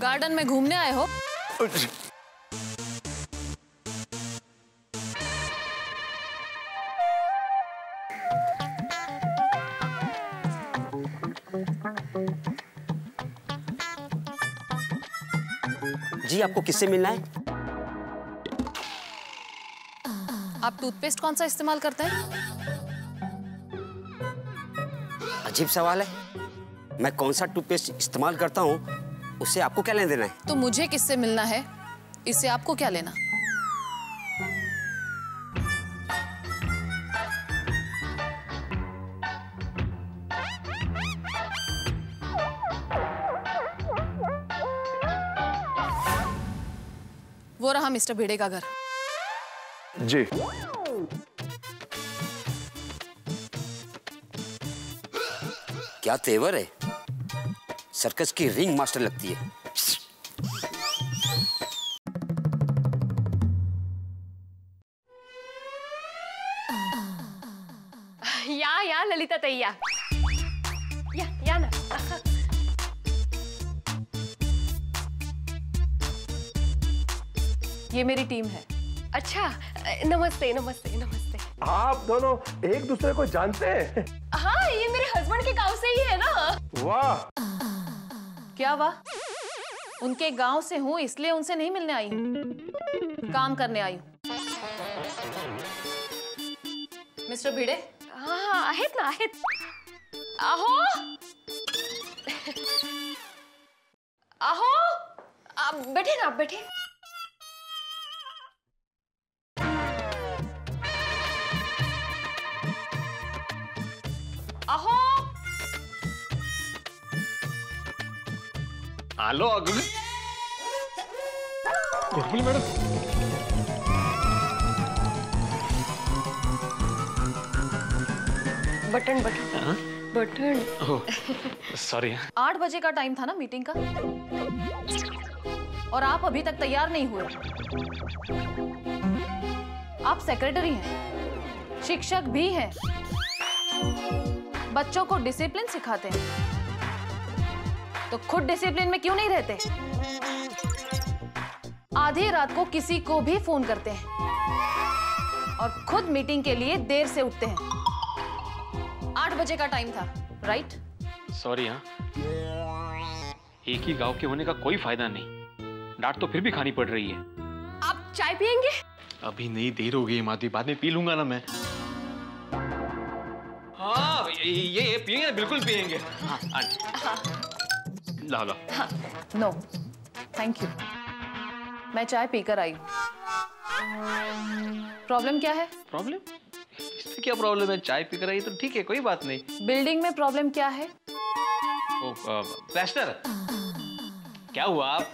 गार्डन में घूमने आए हो? जी आपको किससे मिलना है? आप टूथपेस्ट कौन सा इस्तेमाल करते हैं? अजीब सवाल है। मैं कौन सा टूथपेस्ट इस्तेमाल करता हूँ उससे आपको क्या लेना देना है? तो मुझे किससे मिलना है, इससे आपको क्या लेना? वो रहा मिस्टर भिड़े का घर। जी। क्या तेवर है, सर्कस की रिंग मास्टर लगती है। या ललिता तैया, या ना। ये मेरी टीम है। अच्छा, नमस्ते नमस्ते नमस्ते। आप दोनों एक दूसरे को जानते हैं? हाँ, ये मेरे हस्बैंड के गांव से ही है ना। वाह। क्या वाह? उनके गांव से हूँ इसलिए उनसे नहीं मिलने आई हूँ, काम करने आई हूँ। मिस्टर भिड़े? हाँ, आहेत ना, आहेत। आहो आहो, आप बैठे ना, आप बैठे। आहो, hello madam. Button button. Sorry. 8 बजे का टाइम था ना मीटिंग का, और आप अभी तक तैयार नहीं हुए। आप सेक्रेटरी हैं, शिक्षक भी हैं, बच्चों को डिसिप्लिन सिखाते हैं, तो खुद डिसिप्लिन में क्यों नहीं रहते? आधी रात को किसी को भी फोन करते हैं और खुद मीटिंग के लिए देर से उठते हैं। 8 बजे का टाइम था, राइट? सॉरी। हाँ, एक ही गांव के होने का कोई फायदा नहीं, डांट तो फिर भी खानी पड़ रही है। आप चाय पियेंगे? अभी नहीं, देर हो गई माधवी, बाद में पी लूंगा ना मैं। हाँ, ये पियेंगे, बिल्कुल पियेंगे। हाँ, ला। नो थैंक यू, मैं चाय पीकर आई। प्रॉब्लम क्या है? प्रॉब्लम? इसमें क्या प्रॉब्लम है? चाय पीकर आई तो ठीक है, कोई बात नहीं। बिल्डिंग में प्रॉब्लम क्या है? प्लास्टर। क्या हुआ? आप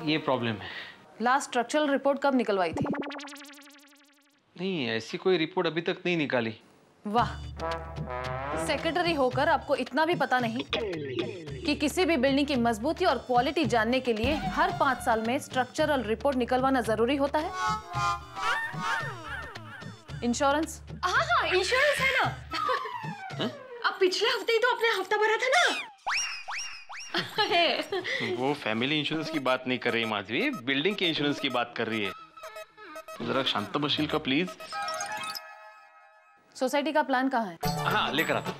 ये प्रॉब्लम है। लास्ट स्ट्रक्चरल रिपोर्ट कब निकलवाई थी? नहीं, ऐसी कोई रिपोर्ट अभी तक नहीं निकाली। वाह, सेक्रेटरी होकर आपको इतना भी पता नहीं कि किसी भी बिल्डिंग की मजबूती और क्वालिटी जानने के लिए हर 5 साल में स्ट्रक्चरल रिपोर्ट निकलवाना जरूरी होता है। इंश्योरेंस? हाँ, इंश्योरेंस है ना। अब पिछले हफ्ते ही तो अपने हफ्ता भरा था ना। वो फैमिली इंश्योरेंस की बात नहीं कर रही माधवी, बिल्डिंग के इंश्योरेंस की बात कर रही है। तो जरा शांत बशील का प्लीज। सोसाइटी का प्लान कहाँ है? हाँ, लेकर आता।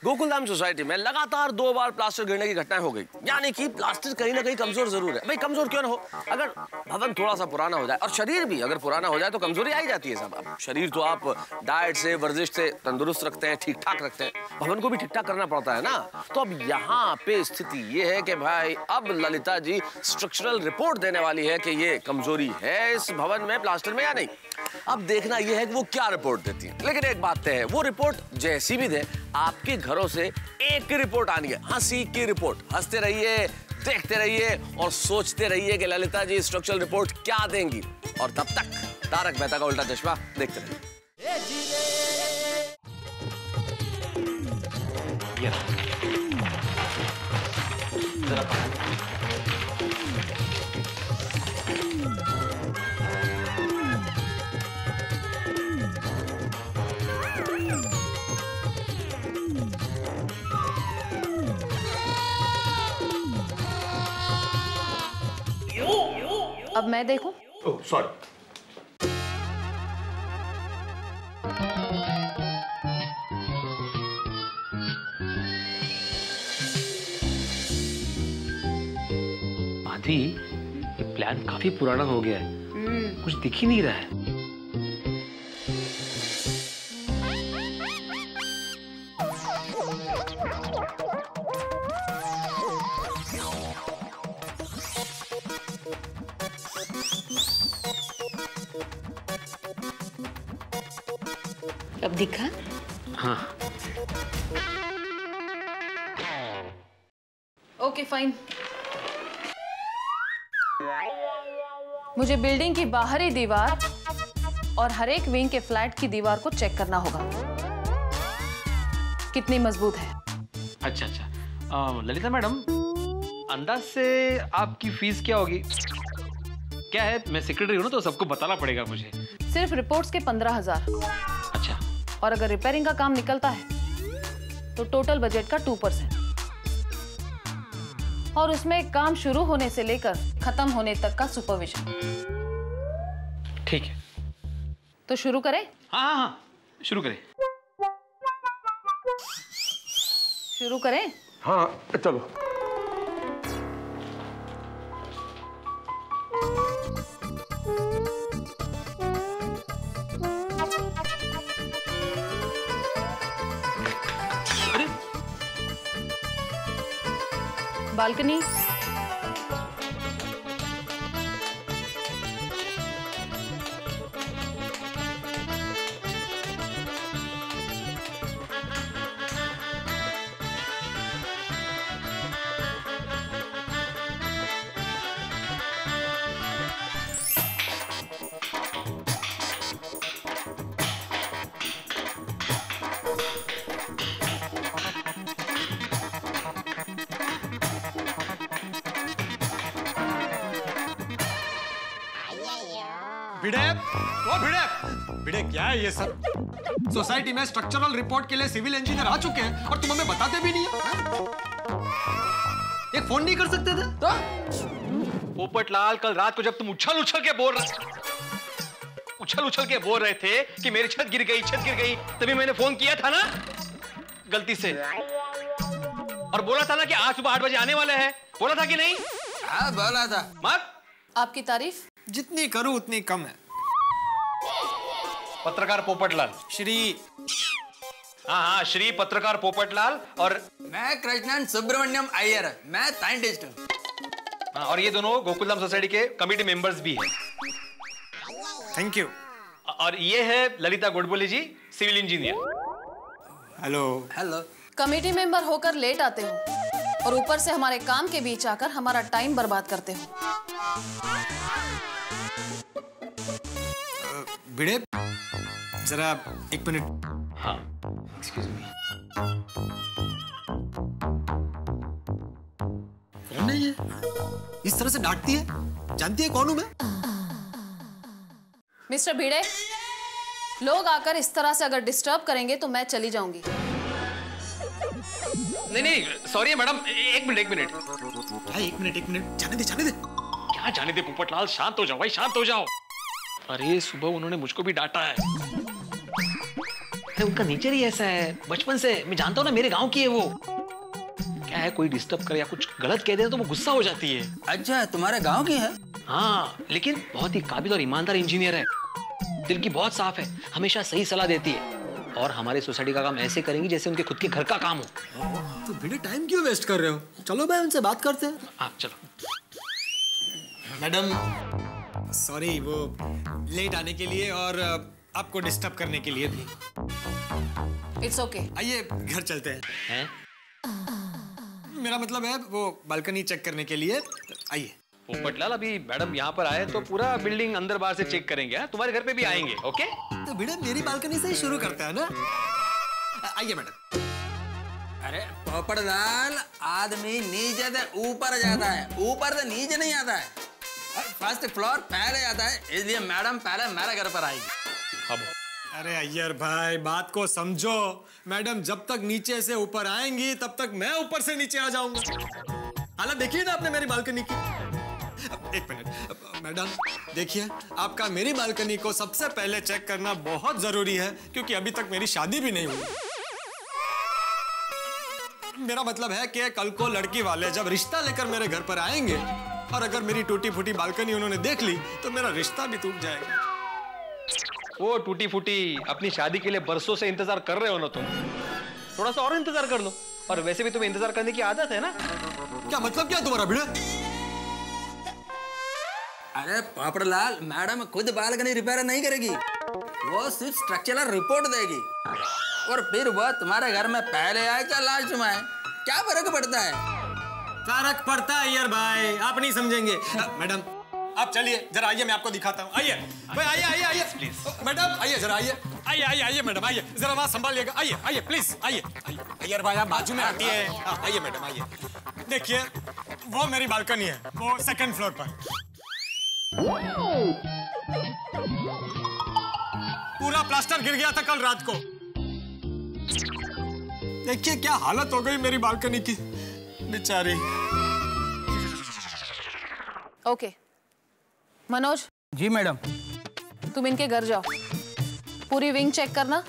गोकुलधाम सोसाइटी में लगातार 2 बार प्लास्टर गिरने की घटनाएं हो गई, यानी कि प्लास्टर कहीं ना कहीं कमजोर जरूर है। भाई कमजोर क्यों ना हो, अगर भवन थोड़ा सा पुराना हो जाए, और शरीर भी अगर पुराना हो जाए तो कमजोरी आ ही जाती है साहब। अब शरीर तो आप डाइट से, वर्जिश से तंदुरुस्त रखते हैं, ठीक ठाक रखते हैं, भवन को भी ठीक ठाक करना पड़ता है ना। तो अब यहाँ पे स्थिति ये है कि भाई अब ललिता जी स्ट्रक्चरल रिपोर्ट देने वाली है कि ये कमजोरी है इस भवन में, प्लास्टर में या नहीं। अब देखना यह है कि वो क्या रिपोर्ट देती है। लेकिन एक बात तय है, वो रिपोर्ट जैसी भी दे, आपके घरों से एक रिपोर्ट आनी है, हंसी की रिपोर्ट। हंसते रहिए, देखते रहिए और सोचते रहिए कि ललिता जी स्ट्रक्चरल रिपोर्ट क्या देंगी। और तब तक तारक मेहता का उल्टा चश्मा देखते रहिए। अब मैं देखूं? Oh sorry. माधवी, ये प्लान काफी पुराना हो गया है, कुछ दिख ही नहीं रहा है। अब दिखा? हाँ। Okay fine. मुझे बिल्डिंग की बाहरी दीवार और हर एक विंग के फ्लैट की दीवार को चेक करना होगा, कितनी मजबूत है। अच्छा अच्छा, ललिता मैडम, अंदाज से आपकी फीस क्या होगी? क्या है, मैं सेक्रेटरी हूँ ना, तो सबको बताना पड़ेगा मुझे। सिर्फ रिपोर्ट्स के 15,000। अच्छा। और अगर रिपेयरिंग का काम निकलता है तो टोटल बजट का 2%, और उसमें काम शुरू होने से लेकर खत्म होने तक का सुपरविजन। ठीक है, तो शुरू करें? हाँ हाँ हाँ, शुरू करें। शुरू करें? हाँ चलो। बालकनी, भिड़े क्या है ये सब? सोसाइटी में स्ट्रक्चरल रिपोर्ट के लिए सिविल इंजीनियर आ चुके हैं और तुम हमें बताते भी नहीं है। एक फोन नहीं कर सकते थे? तो पोपटलाल, कल रात को जब तुम उछल उछल के बोल रहे थे कि मेरी छत गिर गई, तभी मैंने फोन किया था ना गलती से, और बोला था ना कि आज सुबह 8 बजे आने वाले हैं। बोला था कि नहीं? हाँ बोला था। मत आपकी तारीफ जितनी करूं उतनी कम है। पत्रकार पोपटलाल। श्री। हाँ, श्री पत्रकार पोपटलाल। और मैं कृष्णन सुब्रमण्यम अय्यर, मैं साइंटिस्ट हूँ। हाँ, और ये दोनों गोकुलधाम सोसाइटी के कमेटी मेंबर्स भी हैं। Thank you. और ये है Lalita Godbole ji, civil engineer. Hello. Hello. Committee member होकर लेट आते हो और ऊपर से हमारे काम के बीच आकर हमारा टाइम बर्बाद करते हो। भिड़े, जरा 1 मिनट। हाँ, एक्सक्यूज मी। कौन है ये? इस तरह से डांटती है? जानती है कौन हूं मैं? मिस्टर भिड़े, लोग आकर इस तरह से अगर डिस्टर्ब करेंगे तो मैं चली जाऊंगी। नहीं, सॉरी मैडम, एक मिनट। हाँ, एक मिनट, जाने दे। क्या जाने दे पोपटलाल, शांत हो जाओ भाई, शांत हो जाओ। अरे सुबह उन्होंने मुझको भी डांटा है। उनका नेचर ही ऐसा है, बचपन से। मैं जानता हूँ ना, मेरे गांव की है वो। क्या है, कोई डिस्टर्ब करे या कुछ गलत कह दे तो वो गुस्सा हो जाती है। अच्छा, तुम्हारे गांव की है? हाँ, लेकिन बहुत ही काबिल और ईमानदार इंजीनियर है। दिल की बहुत साफ है, हमेशा सही सलाह देती है। और हमारे सोसाइटी का काम ऐसे करेंगी जैसे उनके खुद के घर का काम हो। तो भिड़े टाइम क्यों वेस्ट कर रहे हो? चलो भाई, उनसे बात करते हैं। हाँ चलो। मैडम, सॉरी वो लेट आने के लिए और आपको डिस्टर्ब करने के लिए भी। It's okay. आइए घर चलते हैं। मेरा मतलब है वो बालकनी चेक करने के लिए। आइए। पोपटलाल, अभी मैडम यहाँ पर आए तो पूरा बिल्डिंग अंदर बाहर से चेक करेंगे। तुम्हारे घर पे भी आएंगे। ओके? तो बेटा मेरी बालकनी से ही शुरू करते हैं ना। आइए मैडम। अरे पोपटलाल, आदमी नीचे से ऊपर जाता है, ऊपर से नीचे नहीं आता है। फर्स्ट फ्लोर पहले आता है, इसलिए मैडम पहले मेरे घर पर आएगी। अब अरे अय्यर भाई, बात को समझो। मैडम जब तक नीचे से ऊपर आएंगी तब तक मैं ऊपर से नीचे आ जाऊंगा। हालत देखिए ना आपने मेरी बालकनी की। एक मिनट मैडम, देखिए आपका मेरी बालकनी को सबसे पहले चेक करना बहुत जरूरी है, क्योंकि अभी तक मेरी शादी भी नहीं हुई। मेरा मतलब है कि कल को लड़की वाले जब रिश्ता लेकर मेरे घर पर आएंगे और अगर मेरी टूटी फूटी बालकनी उन्होंने देख ली तो मेरा रिश्ता भी टूट जाएगा। वो टूटी फूटी अपनी शादी के लिए बरसों से इंतजार कर रहे हो ना तुम, थोड़ा सा और इंतजार कर लो। और वैसे भी तुम्हें इंतजार करने की आदत है ना। क्या मतलब क्या तुम्हारा भिड़ा? अरे पोपटलाल, मैडम खुद बालकनी रिपेयर नहीं करेगी, वो सिर्फ स्ट्रक्चरल रिपोर्ट देगी। और फिर वह तुम्हारे घर में पहले आए क्या लास्ट में आए, क्या फर्क पड़ता है? फर्क पड़ता है यार भाई, आप नहीं समझेंगे। मैडम आप चलिए जरा, आइए मैं आपको दिखाता हूँ। आइए भाई, आइए आइए आइए प्लीज। मैडम आइए जरा, आइए आइए आइए आइए मैडम, आइए जरा वहाँ संभालिएगा। आइए आइए प्लीज, आइए आइए। यार भाई आप बाजू में आती है। आइए मैडम आइए। देखिए वो मेरी बालकनी है, वो सेकंड फ्लोर पर। पूरा प्लास्टर गिर गया था कल रात को। देखिए क्या हालत हो गई मेरी बालकनी की, बेचारी। ओके मनोज। जी मैडम। तुम इनके घर जाओ, पूरी विंग चेक करना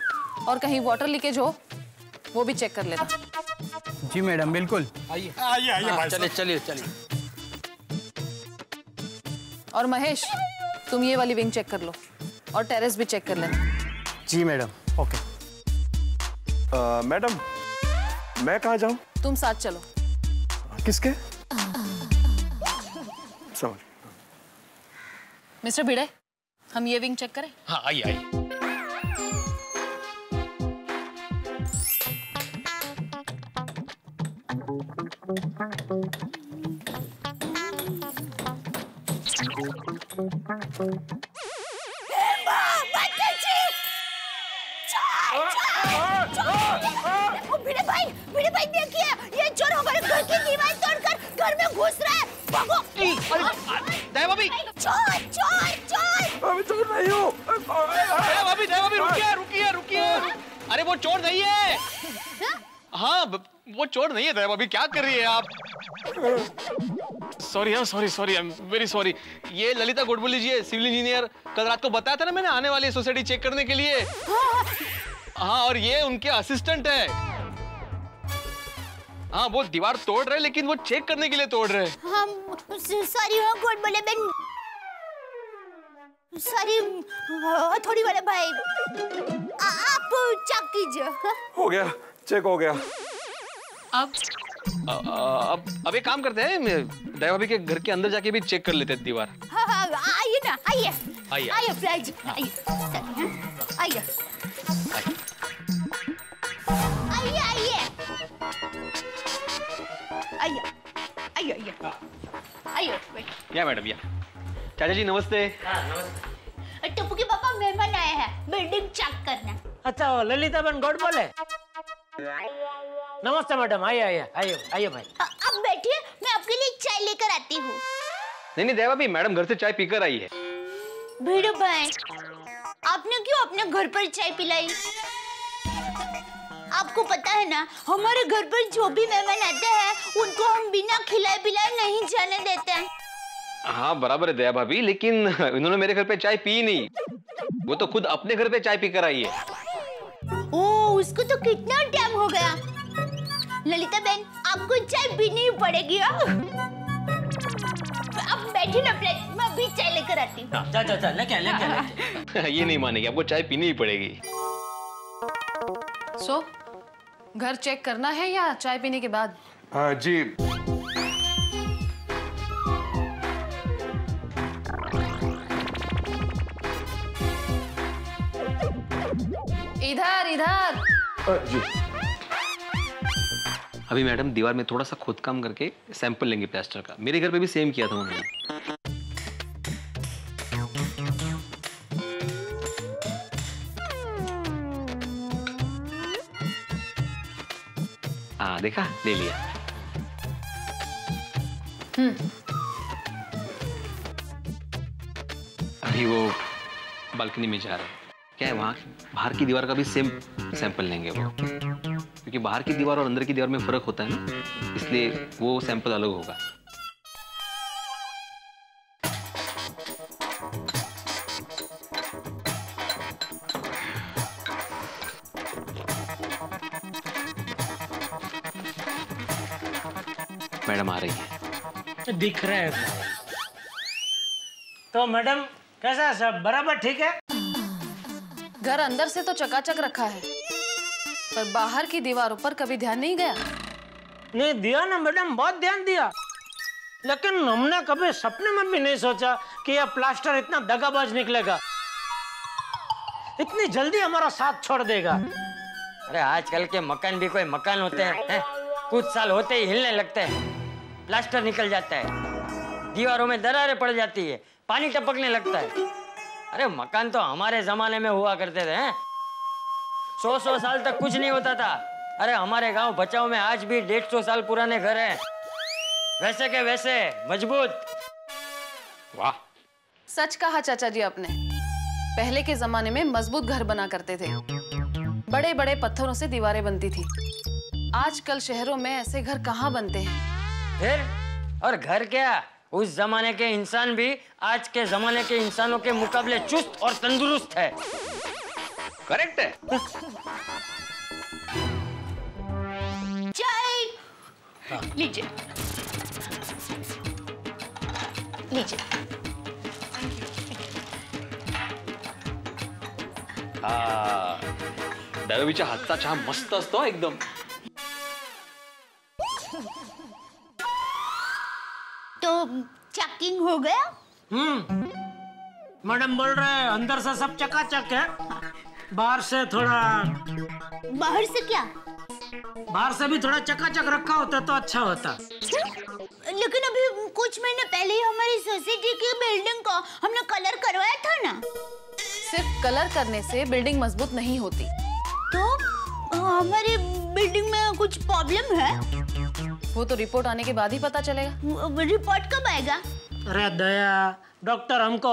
और कहीं वाटर लीकेज हो वो भी चेक कर लेना। जी मैडम बिल्कुल। आइए आइए आइए भाई, चलिए चलिए चलिए। और महेश, तुम ये वाली विंग चेक कर लो और टेरेस भी चेक कर लेना। जी मैडम। ओके। मैडम मैं कहाँ जाऊँ? तुम साथ चलो। किसके? समझ। मिस्टर भिड़े, हम ये विंग चेक करें? हाँ आइए आइए। भिड़े भाई देखिए, ये चोर हमारे घर की दीवार तोड़कर घर में घुस रहा है। भागो! दया भाभी! चोर चोर चोर! अभी चोर नहीं हूँ। दया भाभी रुकिए रुकिए रुकिए। अरे वो चोर नहीं है। हाँ वो चोर नहीं है दया भाभी, क्या कर रही है आप? सॉरी हाँ sorry I am very sorry. ये ललिता गोडबोली जी है, सिविल इंजीनियर। कल रात को बताया था ना मैंने, आने वाली सोसाइटी चेक करने के लिए। हाँ और ये उनके असिस्टेंट है। हाँ वो दीवार तोड़ रहे, लेकिन वो चेक करने के लिए तोड़ रहे। हम सॉरी हो गोडबोले बहन, सॉरी थोड़ी वाले भाई, आप चेक कीजिए। हो गया, चेक हो गया। अब एक काम करते हैं, दया भाभी के घर के अंदर जाके भी चेक कर लेते हैं दीवार। हाँ आइए ना, आइए आइए आइए फ्लाइट आइए आइए आइए आइए आइए आइए आइए। या मैडम या। चाचा जी नमस्ते। टप्पू के पापा मेहमान आए हैं, बिल्डिंग चेक करना। अच्छा ललिता बहन गोडबोले। नमस्ते मैडम, आइए आइए आइए आइए भाई। अब बैठिए, मैं आपके लिए चाय लेकर आती हूँ। नहीं दया भाभी, मैडम घर से चाय पीकर आई है। भिड़ो भाई, आपने क्यों अपने घर पर चाय पिलाई? आपको पता है ना, हमारे घर पर जो भी मेहमान आते हैं उनको हम बिना खिलाए पिलाए नहीं जाने देते हैं। हाँ बराबर है दया भाभी, लेकिन इन्होंने मेरे घर पे चाय पी नहीं, वो तो खुद अपने घर पे चाय पीकर आई है। ओह, उसको तो कितना टाइम हो गया। ललिता बहन, आपको चाय पीनी ही पड़ेगी। अब बैठी ना प्लेट, मैं अभी चाय लेकर आती हूँ। जा लेके ये नहीं मानेगी, आपको चाय पीनी ही पड़ेगी। सो घर चेक करना है या चाय पीने के बाद? जी इधर इधर। जी। अभी मैडम दीवार में थोड़ा सा खोदकाम करके सैंपल लेंगे प्लास्टर का। मेरे घर पे भी सेम किया था उन्होंने। हाँ देखा, ले लिया। अभी वो बालकनी में जा रहे हैं। क्या है वहाँ बाहर की दीवार का भी सेम सैंपल लेंगे वो, क्योंकि बाहर की दीवार और अंदर की दीवार में फर्क होता है ना, इसलिए वो सैंपल अलग होगा। मैडम आ रही है। दिख रहा है। तो मैडम कैसा है सब? बराबर ठीक है? घर अंदर से तो चकाचक रखा है, पर बाहर की दीवारों पर कभी ध्यान नहीं गया। नहीं दिया ना मैडम, बहुत ध्यान दिया, लेकिन हमने कभी सपने में भी नहीं सोचा कि यह प्लास्टर इतना दगाबाज निकलेगा, इतनी जल्दी हमारा साथ छोड़ देगा। अरे आजकल के मकान भी कोई मकान होते हैं? कुछ साल होते ही हिलने लगते हैं, प्लास्टर निकल जाता है, दीवारों में दरारें पड़ जाती है, पानी टपकने लगता है। अरे मकान तो हमारे जमाने में हुआ करते थे, 100 साल तक कुछ नहीं होता था। अरे हमारे गांव बचाव में आज भी 150 साल पुराने घर हैं, वैसे के वैसे मजबूत। वाह, सच कहा चाचा जी आपने। पहले के जमाने में मजबूत घर बना करते थे, बड़े बड़े पत्थरों से दीवारें बनती थी। आजकल शहरों में ऐसे घर कहाँ बनते हैं? फिर और घर क्या, उस जमाने के इंसान भी आज के जमाने के इंसानों के मुकाबले चुस्त और तंदुरुस्त है। करेक्ट है। चाय लीजिए, लीजिए। दळवीच्या हातचा चहा मस्त असतो एकदम। तो चेकिंग हो गया? मैडम बोल रहे हैं अंदर से सब चकाचक है, बाहर से थोड़ा। बाहर से क्या? बाहर से भी थोड़ा चकाचक रखा होता तो अच्छा होता। लेकिन अभी कुछ महीने पहले ही हमारी सोसाइटी की बिल्डिंग को हमने कलर करवाया था ना। सिर्फ कलर करने से बिल्डिंग मजबूत नहीं होती। तो हमारी बिल्डिंग में कुछ प्रॉब्लम है? वो तो रिपोर्ट आने के बाद ही पता चलेगा। रिपोर्ट कब आएगा? अरे दया, डॉक्टर हमको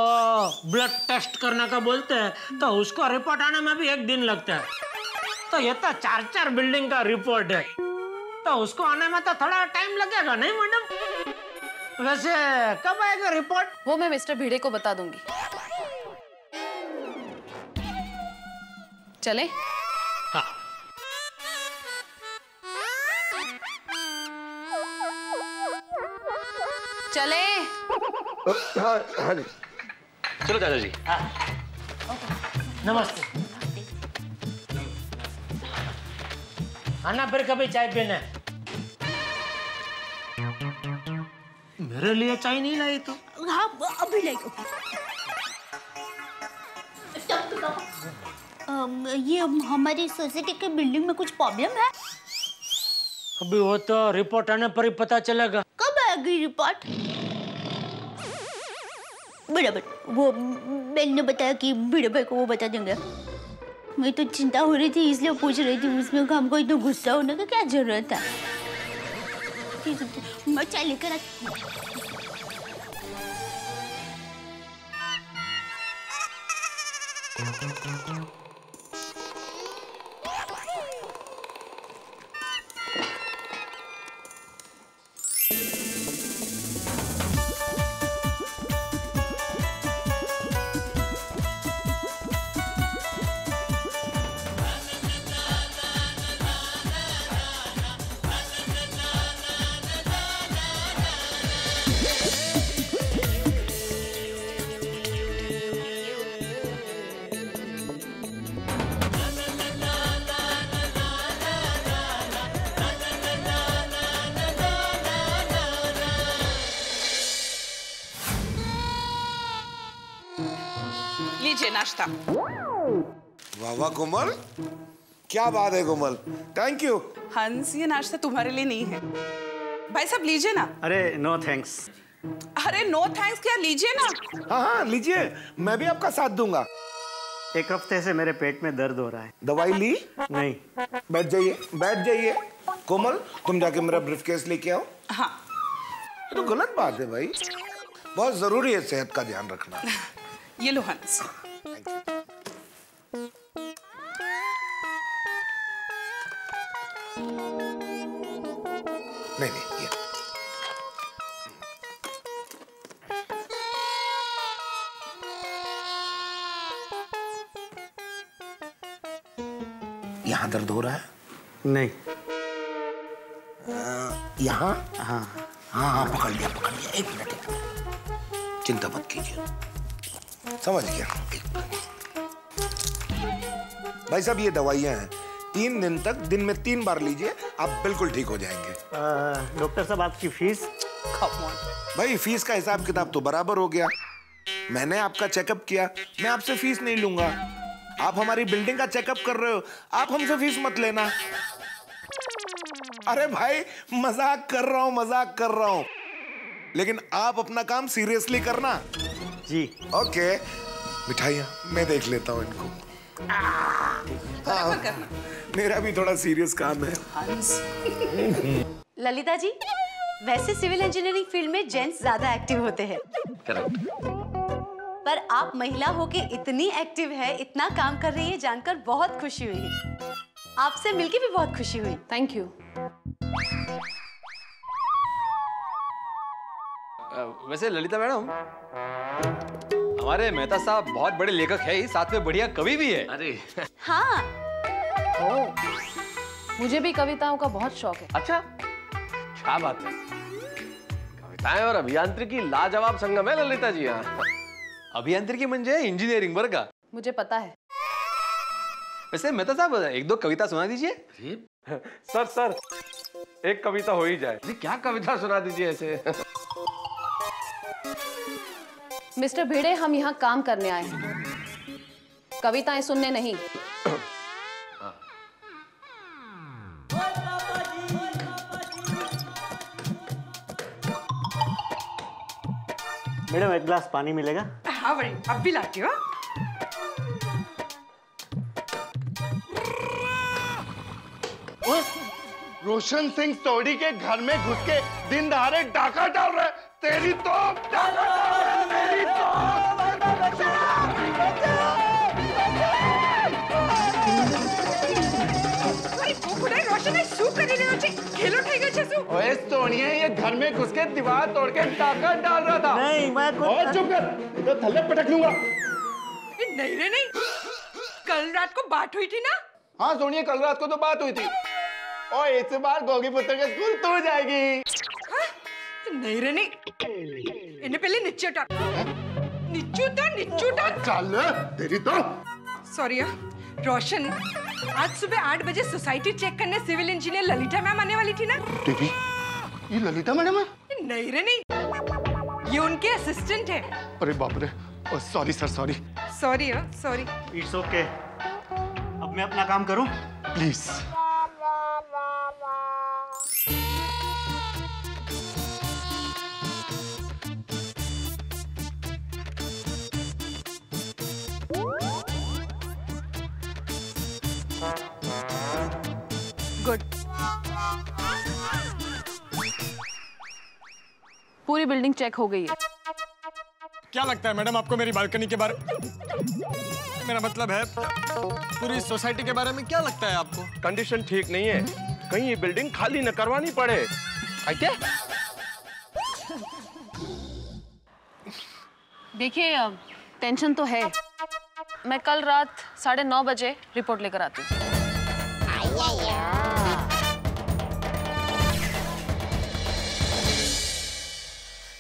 ब्लड टेस्ट करने का बोलते हैं, तो उसको रिपोर्ट आने में भी 1 दिन लगता है। तो ये तो 4 बिल्डिंग का रिपोर्ट है, तो उसको आने में तो थोड़ा टाइम लगेगा नहीं मैडम? वैसे कब आएगा रिपोर्ट? वो मैं मिस्टर भिड़े को बता दूंगी। चले? हाँ। चले? हाँ हाँ जी। चलो चाचा जी। नमस्ते। आना फिर कभी चाय पीने। मेरे लिए चाय नहीं लाई तो? हाँ अभी लाई। ये हमारी सोसाइटी के बिल्डिंग में कुछ प्रॉब्लम है? अभी वो तो रिपोर्ट आने पर ही पता चलेगा। कब आएगी रिपोर्ट? बराबर, वो बेन ने बताया कि भिड़े भाई को वो बता देंगे। मैं तो चिंता हो रही थी इसलिए पूछ रही थी, उसमें हमको इतना गुस्सा होने का क्या जरूरत है? मैं चाय लेकर आती हूँ। लीजिए नाश्ता। वाह वाह कोमल, क्या बात है कोमल, थैंक यू। हंस, ये नाश्ता तुम्हारे लिए नहीं है। भाई साहब लीजिए ना। अरे नो थैंक्स। अरे नो थैंक्स क्या, लीजिए ना। हाँ हाँ लीजिए, मैं भी आपका साथ दूंगा। एक हफ्ते से मेरे पेट में दर्द हो रहा है। दवाई ली? नहीं। बैठ जाइए, बैठ जाइए। कोमल तुम जाके मेरा ब्रीफकेस लेके आओ। हाँ। ये तो गलत बात है भाई, बहुत जरूरी है सेहत का ध्यान रखना। ये लो हंस। नहीं नहीं ये यहाँ दर्द हो रहा है? नहीं। यहाँ? हाँ हाँ हाँ पकड़ लिया, पकड़ लिया। एक मिनट, चिंता मत कीजिए, समझ गया। भाई साहब ये दवाइयाँ हैं, 3 दिन तक दिन में 3 बार लीजिए, आप बिल्कुल ठीक हो जाएंगे। डॉक्टर साहब आपकी फीस? भाई फीस का हिसाब किताब तो बराबर हो गया। मैंने आपका चेकअप किया, मैं आपसे फीस नहीं लूंगा। आप हमारी बिल्डिंग का चेकअप कर रहे हो, आप हमसे फीस मत लेना। अरे भाई मजाक कर रहा हूँ, मजाक कर रहा हूँ, लेकिन आप अपना काम सीरियसली करना। जी ओके। मिठाइयाँ मैं देख लेता हूँ इनको। मेरा भी थोड़ा सीरियस काम है। ललिता जी, वैसे सिविल इंजीनियरिंग फील्ड में जेंट्स ज्यादा एक्टिव होते हैं। करेक्ट। पर आप महिला होके इतनी एक्टिव है, इतना काम कर रही है, जानकर बहुत खुशी हुई। आपसे मिलके भी बहुत खुशी हुई। Thank you. वैसे ललिता मैडम, हमारे मेहता साहब बहुत बड़े लेखक है ही, साथ में बढ़िया कवि भी है। अरे हाँ। मुझे भी कविताओं का बहुत शौक है। अच्छा, क्या बात है। कविताएं और अभियांत्रिकी लाजवाब संगम है ललिता जी। यहाँ अभियांत्रिकी म्हणजे इंजीनियरिंग बरं का? मुझे पता है। वैसे मेहता साहब 1-2 कविता सुना दीजिए। सर एक कविता हो ही जाए। क्या कविता सुना दीजिए ऐसे। मिस्टर भिड़े, हम यहाँ काम करने आए हैं, कविताएं सुनने नहीं। मैडम एक गिलास पानी मिलेगा? हाँ बड़ी, अब भी लाती हो। रोशन सिंह सोडी के घर में घुस के दिन दहाड़े डाका डाल रहे, तेरी तो डाका डाल रहे, तेरी खेलो ठीक है छसु। ओए सोनिया, ये घर में घुस के दीवार तोड़ के डाका डाल रहा था। नहीं मैं और चुप कर, तो थल्ले पटक लूंगा। नहीं रे नहीं, कल रात को बात हुई थी ना। हाँ सोनिया, कल रात को तो बात हुई थी। और इस बार गोगी पुत्र के स्कूल तो जाएगी। हाँ? नहीं रे नहीं, इन्हें पहले नीचे उतार। नीचे उतार। चल तेरी तो। सॉरी रोशन, आज सुबह 8 बजे सोसाइटी चेक करने सिविल इंजीनियर ललिता मैम आने वाली थी ना। देवी, ये ललिता मैडम है? नहीं रे नहीं, ये उनके असिस्टेंट है। अरे बाप रे, sorry sir, sorry. Sorry. It's okay. अब मैं अपना काम करूं? प्लीज। गुड। पूरी बिल्डिंग चेक हो गई है। क्या लगता है मैडम आपको मेरी बालकनी के बारे में? मेरा मतलब है पूरी सोसाइटी के बारे में क्या लगता है आपको? कंडीशन ठीक नहीं है, कहीं ये बिल्डिंग खाली न करवानी पड़े। क्या? देखिए टेंशन तो है। मैं कल रात 9:30 बजे रिपोर्ट लेकर आती हूँ।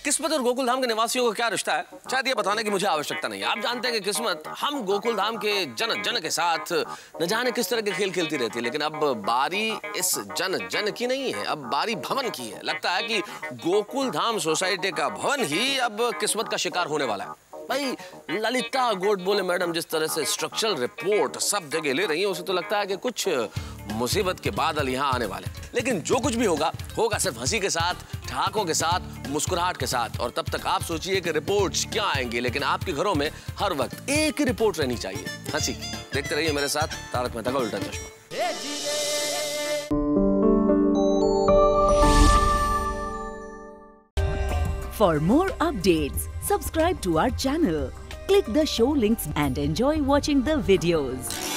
किस्मत और गोकुलधाम के निवासियों का क्या रिश्ता है, शायद ये बताने की मुझे आवश्यकता नहीं है। आप जानते हैं कि किस्मत हम गोकुलधाम के जन के साथ न जाने किस तरह के खेल खेलती रहती है, लेकिन अब बारी इस जन की नहीं है, अब बारी भवन की है। लगता है कि गोकुलधाम सोसाइटी का भवन ही अब किस्मत का शिकार होने वाला है। भाई ललिता गोडबोले मैडम जिस तरह से स्ट्रक्चरल रिपोर्ट सब जगह ले रही हैं, उसे तो लगता है कि कुछ मुसीबत के बादल यहाँ आने वाले। लेकिन जो कुछ भी होगा होगा सिर्फ हंसी के साथ, ठहाकों के साथ, मुस्कुराहट के साथ। और तब तक आप सोचिए कि रिपोर्ट्स क्या आएंगी, लेकिन आपके घरों में हर वक्त एक ही रिपोर्ट रहनी चाहिए, हंसी। देखते रहिए मेरे साथ तारक मेहता का उल्टा चश्मा। For more updates, subscribe to our channel, click the show links and enjoy watching the videos.